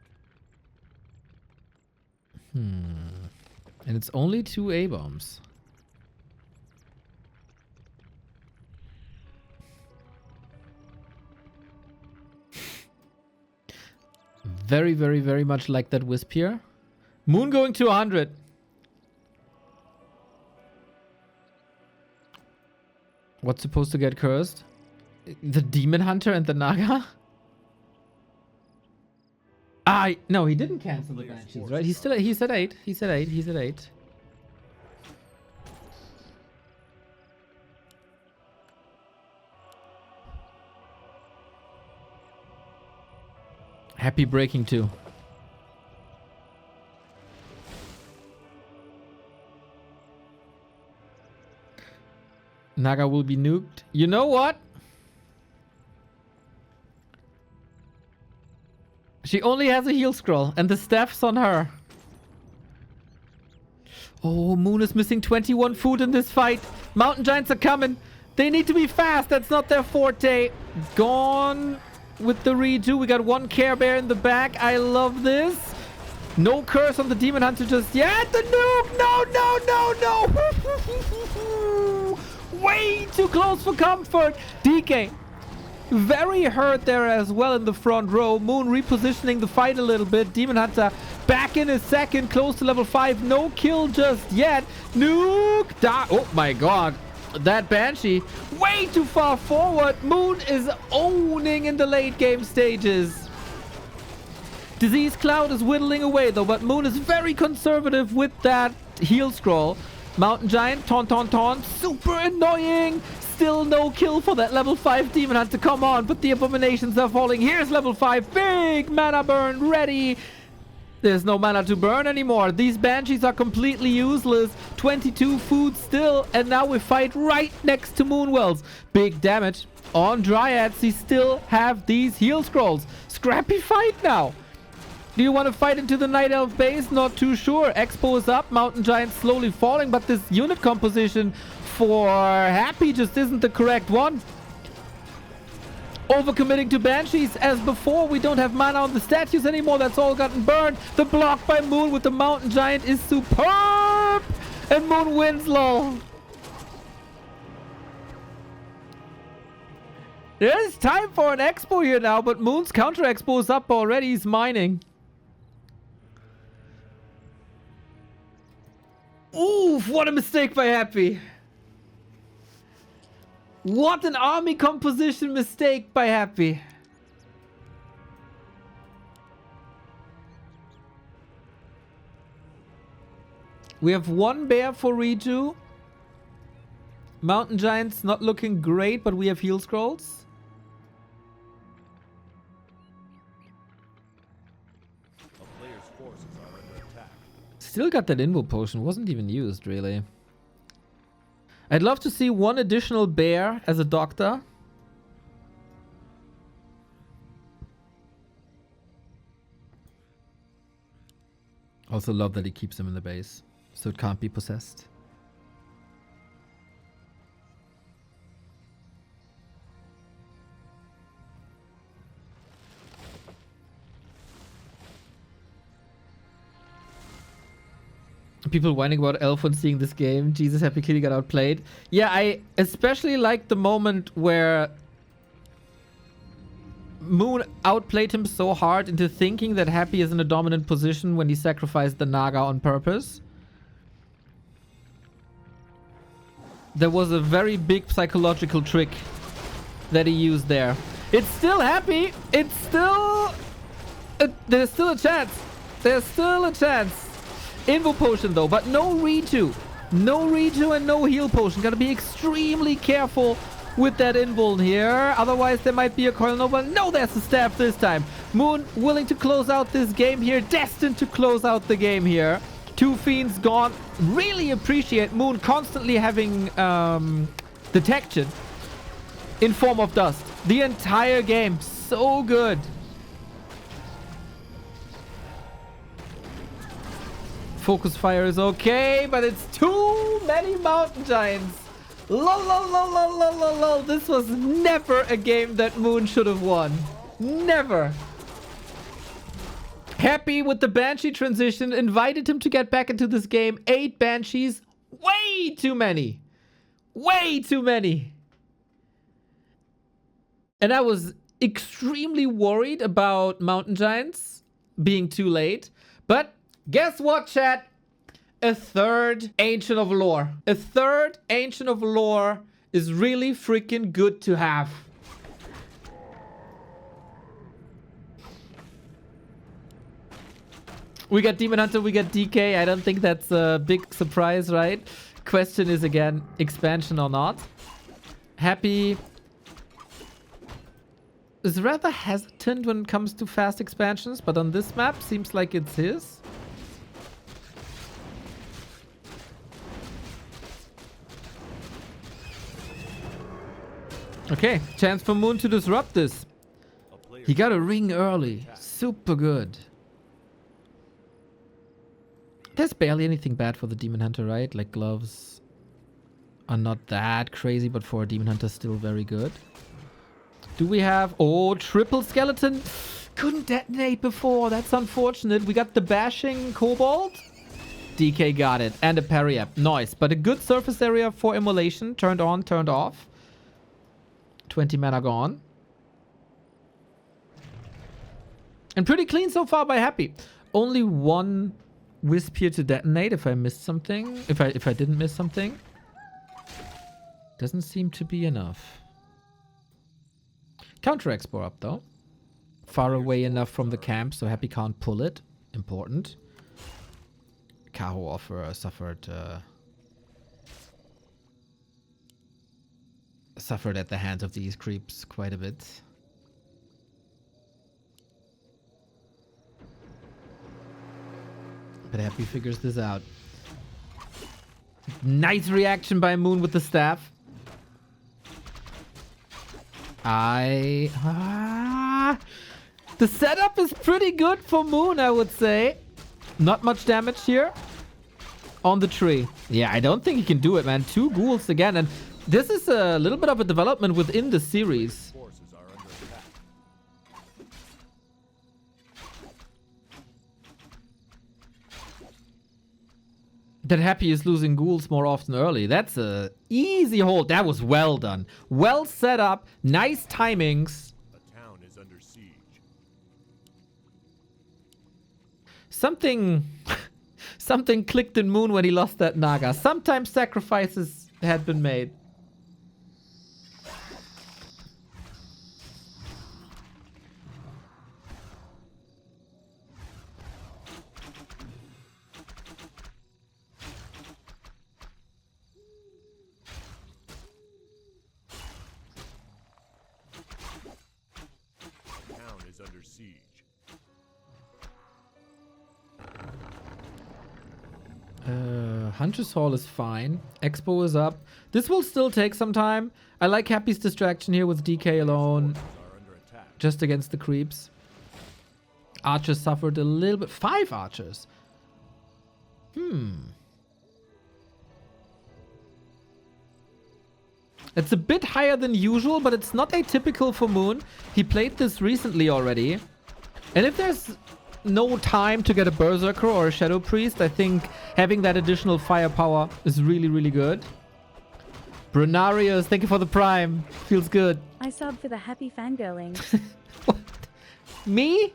And it's only 2 A-bombs. Very, very, very much like that wisp here. Moon going to 100. What's supposed to get cursed? The Demon Hunter and the Naga? No, he didn't cancel the banshees, right? He's at 8. He's at 8. He's at 8. Happy breaking 2. Naga will be nuked. You know what? She only has a heal scroll and the staff's on her. Oh, Moon is missing 21 food in this fight. Mountain giants are coming. They need to be fast. That's not their forte. Gone with the redo. We got 1 Care Bear in the back. I love this. No curse on the Demon Hunter just yet. The nuke. No, no, no, no. Way too close for comfort. DK. very hurt there as well in the front row. Moon repositioning the fight a little bit. Demon Hunter back in a second, close to level 5. No kill just yet. Nuke. Oh my god. That Banshee way too far forward. Moon is owning in the late game stages. Disease Cloud is whittling away though, but Moon is very conservative with that heal scroll. Mountain Giant, taunt. Super annoying. Still no kill for that level 5 Demon Hunter. Come on, but the abominations are falling. Here's level 5. Big mana burn ready. There's no mana to burn anymore. These Banshees are completely useless. 22 food still. And now we fight right next to Moonwells. Big damage on Dryads. He still have these heal scrolls. Scrappy fight now. Do you want to fight into the Night Elf base? Not too sure. Expo is up. Mountain Giant slowly falling. But this unit composition for Happy just isn't the correct one. Overcommitting to Banshees as before. We don't have mana on the statues anymore. That's all gotten burned. The block by Moon with the Mountain Giant is superb. And Moon wins, lol. There's time for an Expo here now, but Moon's counter Expo is up already. He's mining. Oof, what a mistake by Happy. What an army composition mistake by Happy. We have one bear for Reju. Mountain Giant's not looking great, but we have heal scrolls. A player's forces are under attack. Still got that invo potion. Wasn't even used, really. I'd love to see one additional bear as a doctor. Also love that he keeps him in the base, so it can't be possessed. People whining about Elfon seeing this game. Jesus, Happy Kitty got outplayed. Yeah, I especially like the moment where Moon outplayed him so hard into thinking that Happy is in a dominant position when he sacrificed the Naga on purpose. There was a very big psychological trick that he used there. It's still Happy. It's still... there's still a chance. There's still a chance. Invo potion though, but no Reju. No Reju and no heal potion. Gotta be extremely careful with that invuln here. Otherwise there might be a coil nova. No, there's a staff this time. Moon willing to close out this game here. Destined to close out the game here. 2 fiends gone. Really appreciate Moon constantly having detection in form of dust. The entire game. So good. Focus fire is okay, but it's too many Mountain Giants. Lol. This was never a game that Moon should have won. Never. Happy with the Banshee transition. Invited him to get back into this game. 8 Banshees. Way too many. Way too many. And I was extremely worried about Mountain Giants being too late. But guess what, chat? A third Ancient of Lore. A third Ancient of Lore is really freaking good to have. We got Demon Hunter, we got DK. I don't think that's a big surprise, right? Question is again, expansion or not. Happy is rather hesitant when it comes to fast expansions, but on this map seems like it's his. Okay, chance for Moon to disrupt this. He got a ring early. Super good. There's barely anything bad for the Demon Hunter, right? Like gloves are not that crazy, but for a Demon Hunter still very good. Do we have... oh, triple skeleton. Couldn't detonate before. That's unfortunate. We got the bashing Kobold. DK got it. And a parry up. Nice. But a good surface area for immolation. Turned on, turned off. 20 mana gone. And pretty clean so far by Happy. Only one Wisp here to detonate if I missed something. If I didn't miss something. Doesn't seem to be enough. Counter Expo up though. Far away enough from the camp so Happy can't pull it. Important. Kaho offer suffered at the hands of these creeps quite a bit. But Happy figures this out. Nice reaction by Moon with the staff. The setup is pretty good for Moon, I would say. Not much damage here. On the tree. Yeah, I don't think he can do it, man. 2 ghouls again. And this is a little bit of a development within the series. Forces are under attack. That Happy is losing ghouls more often early. That's a easy hold. That was well done. Well set up. Nice timings. A town is under siege. Something clicked in Moon when he lost that Naga. Sometimes sacrifices had been made. Town is under siege. Hunter's Hall is fine. Expo is up. This will still take some time. I like Happy's distraction here with DK alone. Forces are under attack. Just against the creeps. Archers suffered a little bit. 5 archers. It's a bit higher than usual, but it's not atypical for Moon. He played this recently already. And if there's no time to get a Berserker or a Shadow Priest, I think having that additional firepower is really, really good. Brunarius, thank you for the Prime. Feels good. I subbed for the happy fangirling. What? Me?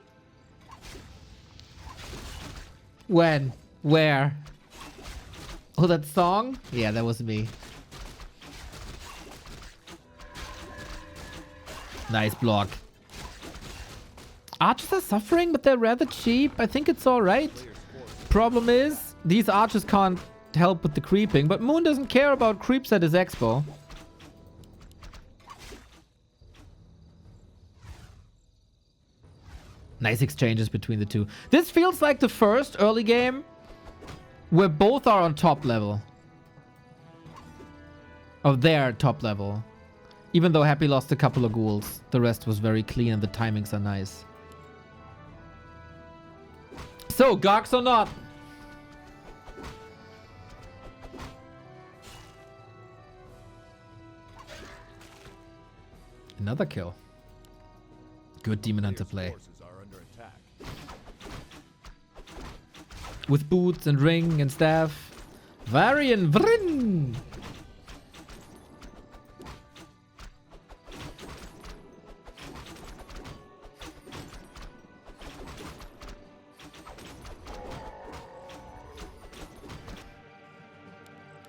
When? Where? Oh, that song? Yeah, that was me. Nice block. Archers are suffering, but they're rather cheap. I think it's alright. Problem is, these archers can't help with the creeping, but Moon doesn't care about creeps at his expo. Nice exchanges between the two. This feels like the first early game where both are on top level. Oh, they're top level. Even though Happy lost a couple of ghouls, the rest was very clean and the timings are nice. So, Garks or not? Another kill. Good Demon Hunter play. Forces are under attack. With boots and ring and staff. Varian Vrin!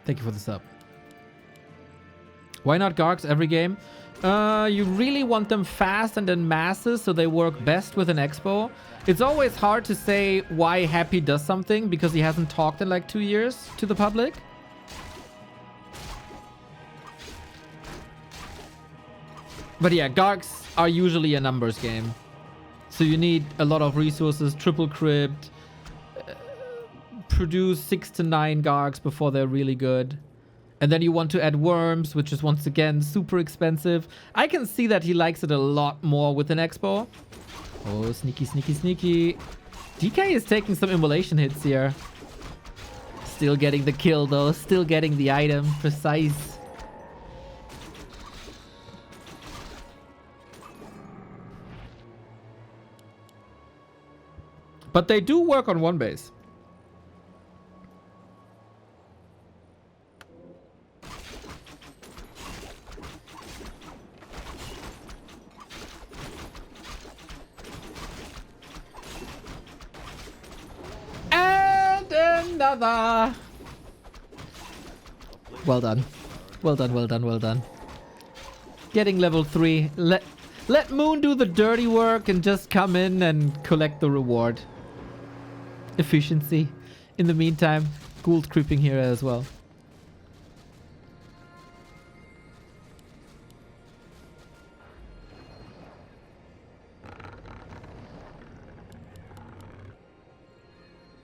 Thank you for the sub. Why not Garks every game? You really want them fast and in masses so they work best with an expo. It's always hard to say why Happy does something because he hasn't talked in like 2 years to the public. But yeah, Garks are usually a numbers game. So you need a lot of resources, triple crypt, produce 6 to 9 Gargs before they're really good. And then you want to add worms, which is once again super expensive. I can see that he likes it a lot more with an expo. Oh, sneaky, sneaky, sneaky. DK is taking some immolation hits here. Still getting the kill though, still getting the item. Precise. But they do work on one base. brother. Well done. Well done, well done, well done. Getting level 3. Let Moon do the dirty work and just come in and collect the reward. Efficiency. In the meantime, Ghoul's creeping here as well.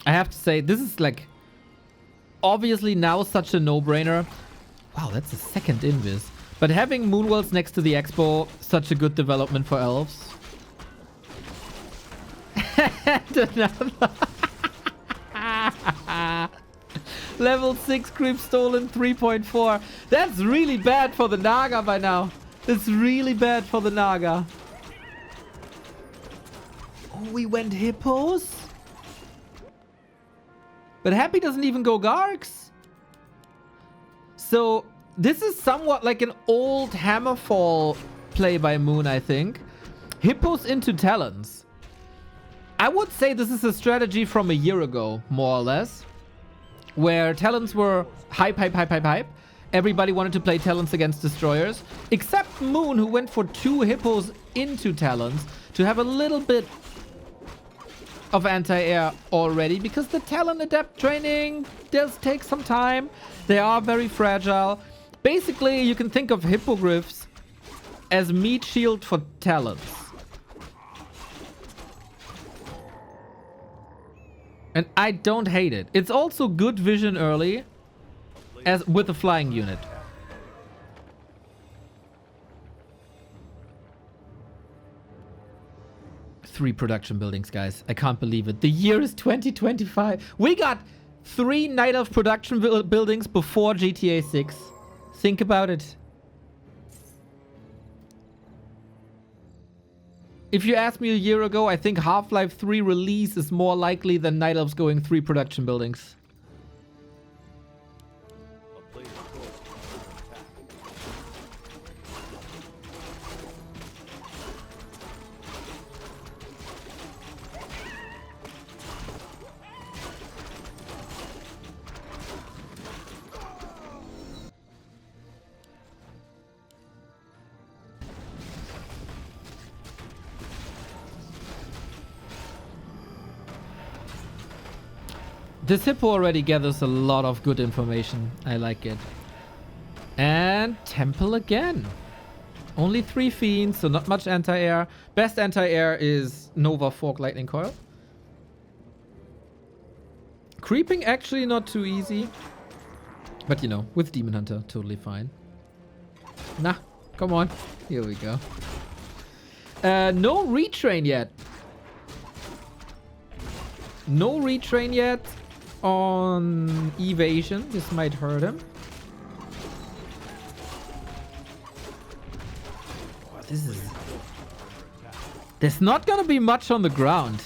I have to say, this is like obviously now such a no-brainer. Wow, that's a second invis. But having Moonwells next to the Expo, such a good development for elves. And another level 6 creep stolen 3.4. That's really bad for the Naga by now. It's really bad for the Naga. Oh, we went hippos? But Happy doesn't even go Gargs. So this is somewhat like an old Hammerfall play by Moon, I think. Hippos into Talons. I would say this is a strategy from a year ago, more or less. Where Talons were hype. Everybody wanted to play Talons against Destroyers. Except Moon, who went for 2 Hippos into Talons to have a little bit of anti-air already, because the Talon adept training does take some time. They are very fragile. Basically, you can think of Hippogriffs as meat shield for Talons. And I don't hate it. It's also good vision early as with a flying unit. Three production buildings, guys. I can't believe it. The year is 2025. We got 3 Night Elf production buildings before GTA 6. Think about it. If you asked me a year ago, I think Half-Life 3 release is more likely than Night Elves going 3 production buildings. A player's force is under attack. This hippo already gathers a lot of good information. I like it. And temple again. Only 3 fiends, so not much anti-air. Best anti-air is Nova Fork Lightning Coil. Creeping actually not too easy. But you know, with Demon Hunter, totally fine. Nah, come on. Here we go. No retrain yet. No retrain yet on evasion. This might hurt him. Oh, this is... There's not gonna be much on the ground.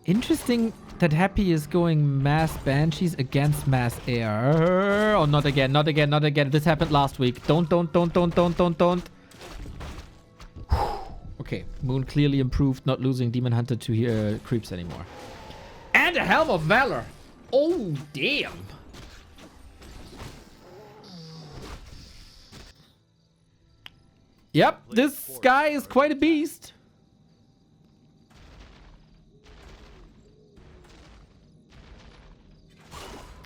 Interesting that Happy is going mass Banshees against mass air. Oh, not again, not again, not again. This happened last week. Don't. Okay, Moon clearly improved, not losing Demon Hunter to creeps anymore. And a Helm of Valor. Oh, damn. Yep, this guy is quite a beast.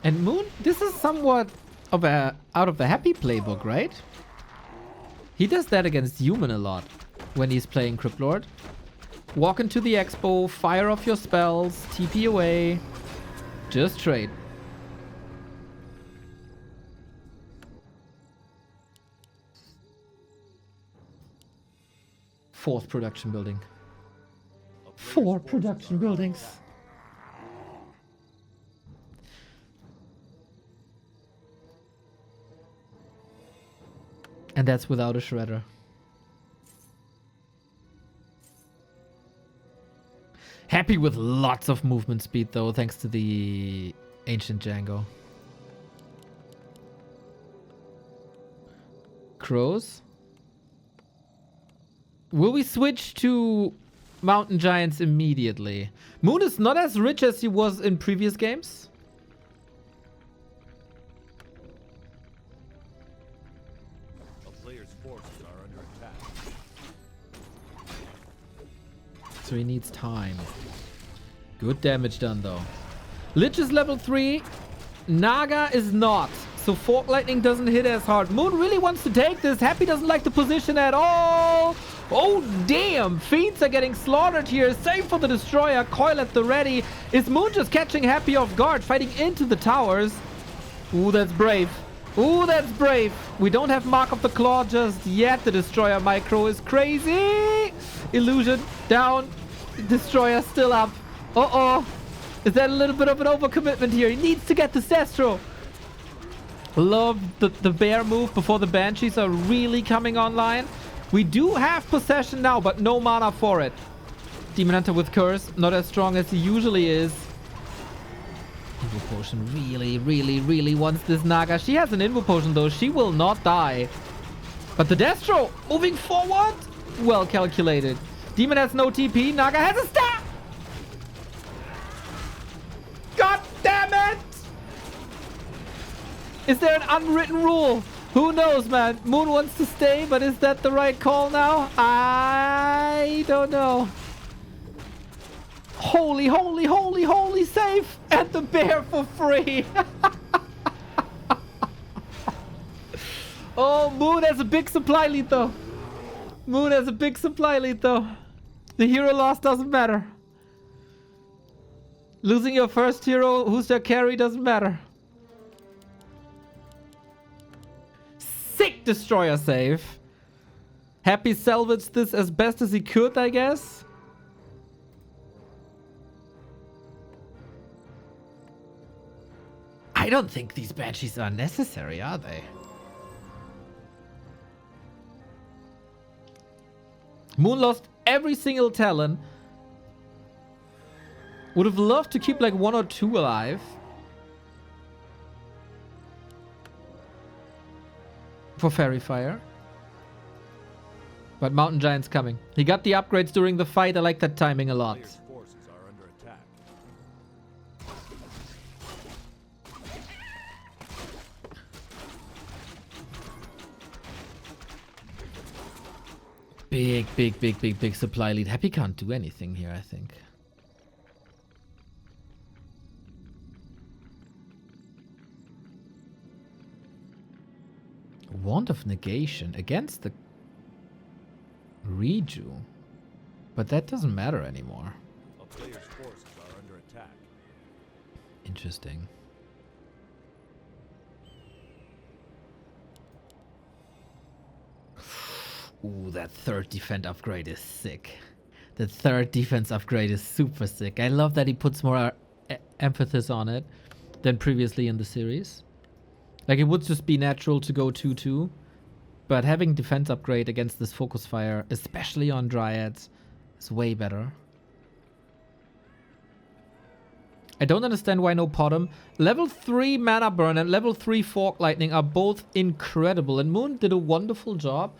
And Moon, this is somewhat of a out of the Happy playbook, right? He does that against human a lot when he's playing Cryptlord. Walk into the expo, fire off your spells, TP away, just trade. Fourth production building. 4 production buildings. And that's without a shredder. Happy with lots of movement speed though, thanks to the Ancient Django. Crows. Will we switch to Mountain Giants immediately. Moon is not as rich as he was in previous games. A player's forces are under attack. So he needs time. Good damage done though. Lich is level 3. Naga is not. So Fork Lightning doesn't hit as hard. Moon really wants to take this. Happy doesn't like the position at all. Oh, damn. Fiends are getting slaughtered here. Save for the Destroyer. Coil at the ready. Is Moon just catching Happy off guard? Fighting into the towers. Ooh, that's brave. Ooh, that's brave. We don't have Mark of the Claw just yet. The Destroyer micro is crazy. Illusion down. Destroyer still up. Uh-oh. Is that a little bit of an overcommitment here? He needs to get the Destro. Love the bear move before the Banshees are really coming online. We do have possession now, but no mana for it. Demon Hunter with Curse, not as strong as he usually is. Invo Potion really wants this Naga. She has an Invo Potion though. She will not die. But the Destro moving forward. Well calculated. Demon has no TP. Naga has a stab. God damn it! Is there an unwritten rule? Who knows, man? Moon wants to stay, but is that the right call now? I don't know. Holy save! And the bear for free! Oh, Moon has a big supply lead though. Moon has a big supply lead though. The hero loss doesn't matter. Losing your first hero, who's their carry, doesn't matter. Sick Destroyer save. Happy salvaged this as best as he could, I guess. I don't think these Banshees are necessary, are they? Moon lost every single talent. Would have loved to keep like 1 or 2 alive. For Fairy Fire. But Mountain Giant's coming. He got the upgrades during the fight. I like that timing a lot. Player's forces are under attack. Big supply lead. Happy can't do anything here, I think. Wand of Negation against the Reju. But that doesn't matter anymore. A player's forces are under attack. Interesting. Ooh, that third defense upgrade is sick. The third defense upgrade is super sick. I love that he puts more emphasis on it than previously in the series. Like, it would just be natural to go 2-2. But having defense upgrade against this focus fire, especially on Dryads, is way better. I don't understand why no Potom. Level 3 Mana Burn and level 3 Fork Lightning are both incredible. And Moon did a wonderful job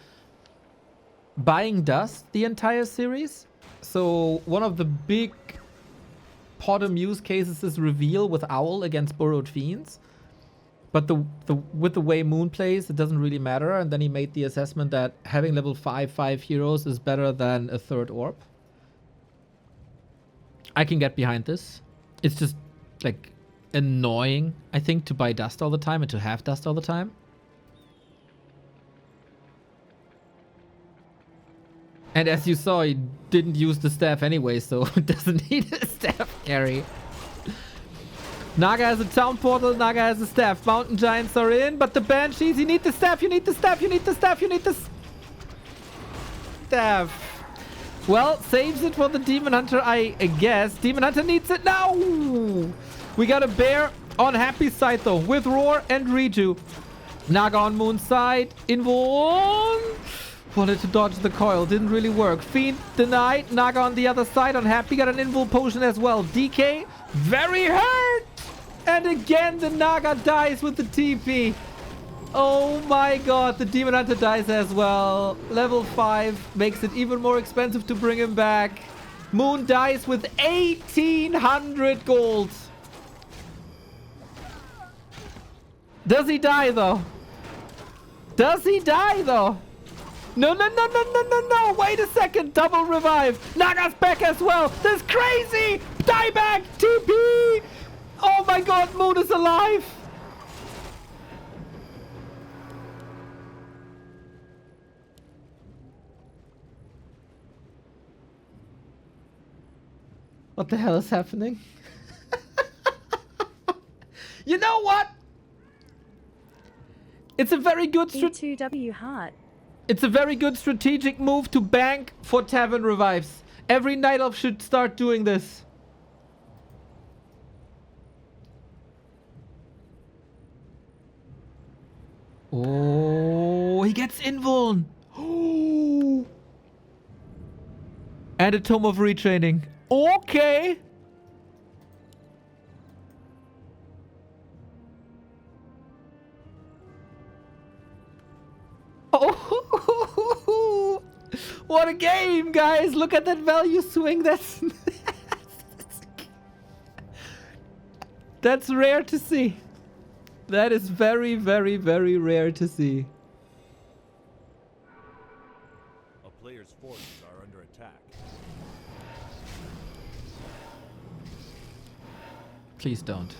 buying dust the entire series. So one of the big Potom use cases is Reveal with Owl against Burrowed Fiends. But with the way Moon plays, it doesn't really matter. And then he made the assessment that having level 5 heroes is better than a third orb. I can get behind this. It's just, like, annoying, I think, to buy dust all the time and to have dust all the time. And as you saw, he didn't use the staff anyway, so it doesn't need a staff carry. Naga has a town portal, Naga has a staff. Mountain Giants are in, but the Banshees, you need the staff, you need the staff, you need the staff, you need the staff. Well, saves it for the Demon Hunter, I guess. Demon Hunter needs it now. We got a bear on Happy's side, though, with Roar and Reju. Naga on Moon's side. Invuln. Wanted to dodge the coil. Didn't really work. Fiend denied. Naga on the other side on Happy. Got an Invul potion as well. DK. Very hurt. And again, the Naga dies with the TP. Oh my god, the Demon Hunter dies as well. Level 5 makes it even more expensive to bring him back. Moon dies with 1,800 gold. Does he die though? Does he die though? No, no, no, no, no, no, no. Wait a second. Double revive. Naga's back as well. This is crazy. Die back. TP. Oh my god. Moon is alive. What the hell is happening? You know what? It's a very good E2W heart. It's a very good strategic move to bank for tavern revives. Every Night Elf should start doing this. Oh, he gets invuln. Oh. And a Tome of Retraining. Okay. Oh, what a game, guys. Look at that value swing. That's rare to see. That is very, very, very rare to see. A player's forces are under attack. Please don't.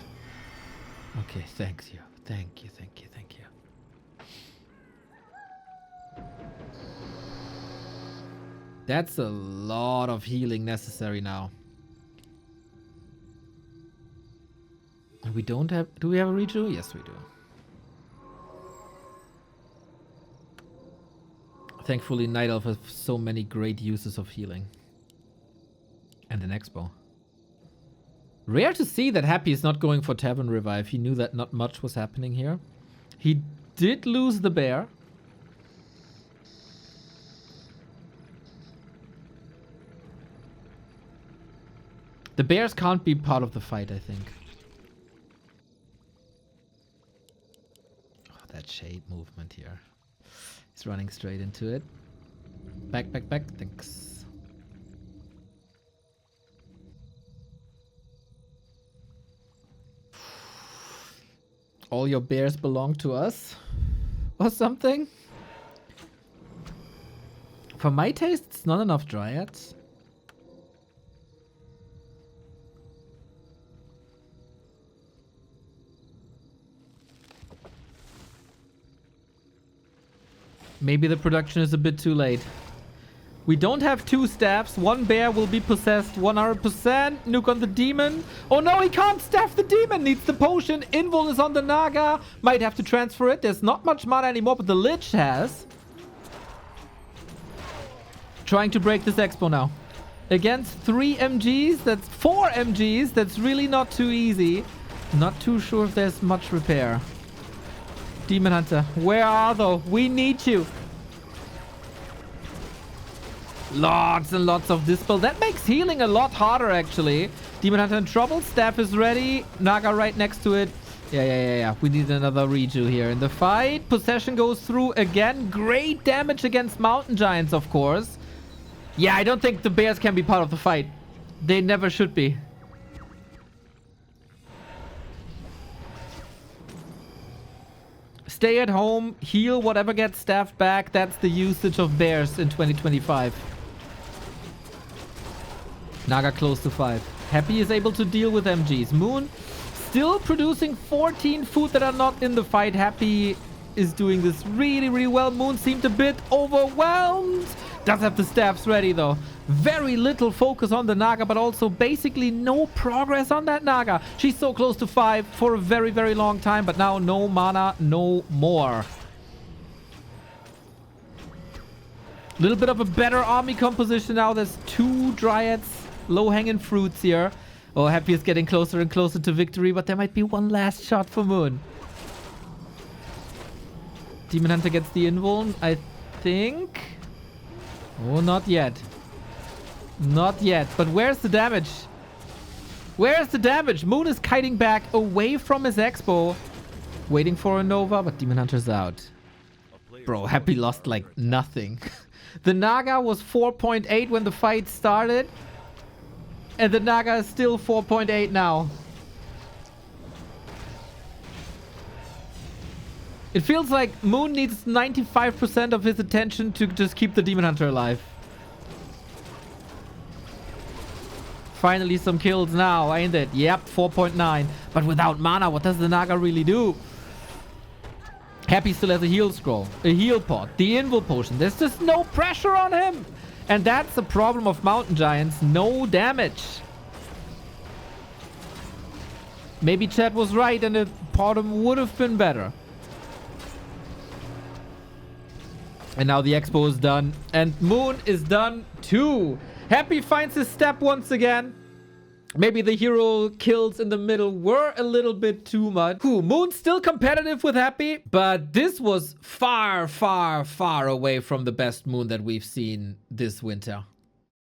Okay, thank you. Thank you, thank you, thank you. That's a lot of healing necessary now. And we don't have... Do we have a rejo? Yes, we do. Thankfully, Night Elf has so many great uses of healing. And an expo. Rare to see that Happy is not going for Tavern Revive. He knew that not much was happening here. He did lose the bear. The bears can't be part of the fight, I think. Oh, that shade movement here. He's running straight into it. Back, back, back. Thanks. All your bears belong to us? Or something? For my taste, it's not enough dryads. Maybe the production is a bit too late. We don't have two staffs. One bear will be possessed 100%. Nuke on the demon. Oh no, he can't staff the demon. Needs the potion. Invul is on the Naga. Might have to transfer it. There's not much mana anymore, but the Lich has. Trying to break this expo now. Against 3 MGs. That's 4 MGs. That's really not too easy. Not too sure if there's much repair. Demon Hunter, where are they? We need you. Lots and lots of dispel. That makes healing a lot harder, actually. Demon Hunter in trouble. Staff is ready. Naga right next to it. Yeah. We need another redo here in the fight. Possession goes through again. Great damage against Mountain Giants, of course. Yeah, I don't think the bears can be part of the fight. They never should be. Stay at home, heal whatever gets staffed back. That's the usage of bears in 2025. Naga close to 5. Happy is able to deal with MGs. Moon still producing 14 food that are not in the fight. Happy is doing this really, really well. Moon seemed a bit overwhelmed. Does have the staffs ready though. Very little focus on the Naga, but also basically no progress on that Naga. She's so close to 5 for a very, very long time, but now no mana, no more. A little bit of a better army composition now. There's 2 Dryads, low-hanging fruits here. Oh, Happy is getting closer and closer to victory, but there might be one last shot for Moon. Demon Hunter gets the invuln, I think. Oh, not yet. Not yet. But where's the damage? Where's the damage? Moon is kiting back away from his expo. Waiting for a Nova, but Demon Hunter's out. Bro, Happy lost like nothing. The Naga was 4.8 when the fight started. And the Naga is still 4.8 now. It feels like Moon needs 95% of his attention to just keep the Demon Hunter alive. Finally some kills now, ain't it? Yep, 4.9. But without mana, what does the Naga really do? Happy still has a heal scroll, a heal pot, the invul potion. There's just no pressure on him. And that's the problem of Mountain Giants. No damage. Maybe Chad was right and the bottom would have been better. And now the expo is done. And Moon is done too. Happy finds his step once again. Maybe the hero kills in the middle were a little bit too much. Cool. Moon's still competitive with Happy. But this was far, far, far away from the best Moon that we've seen this winter.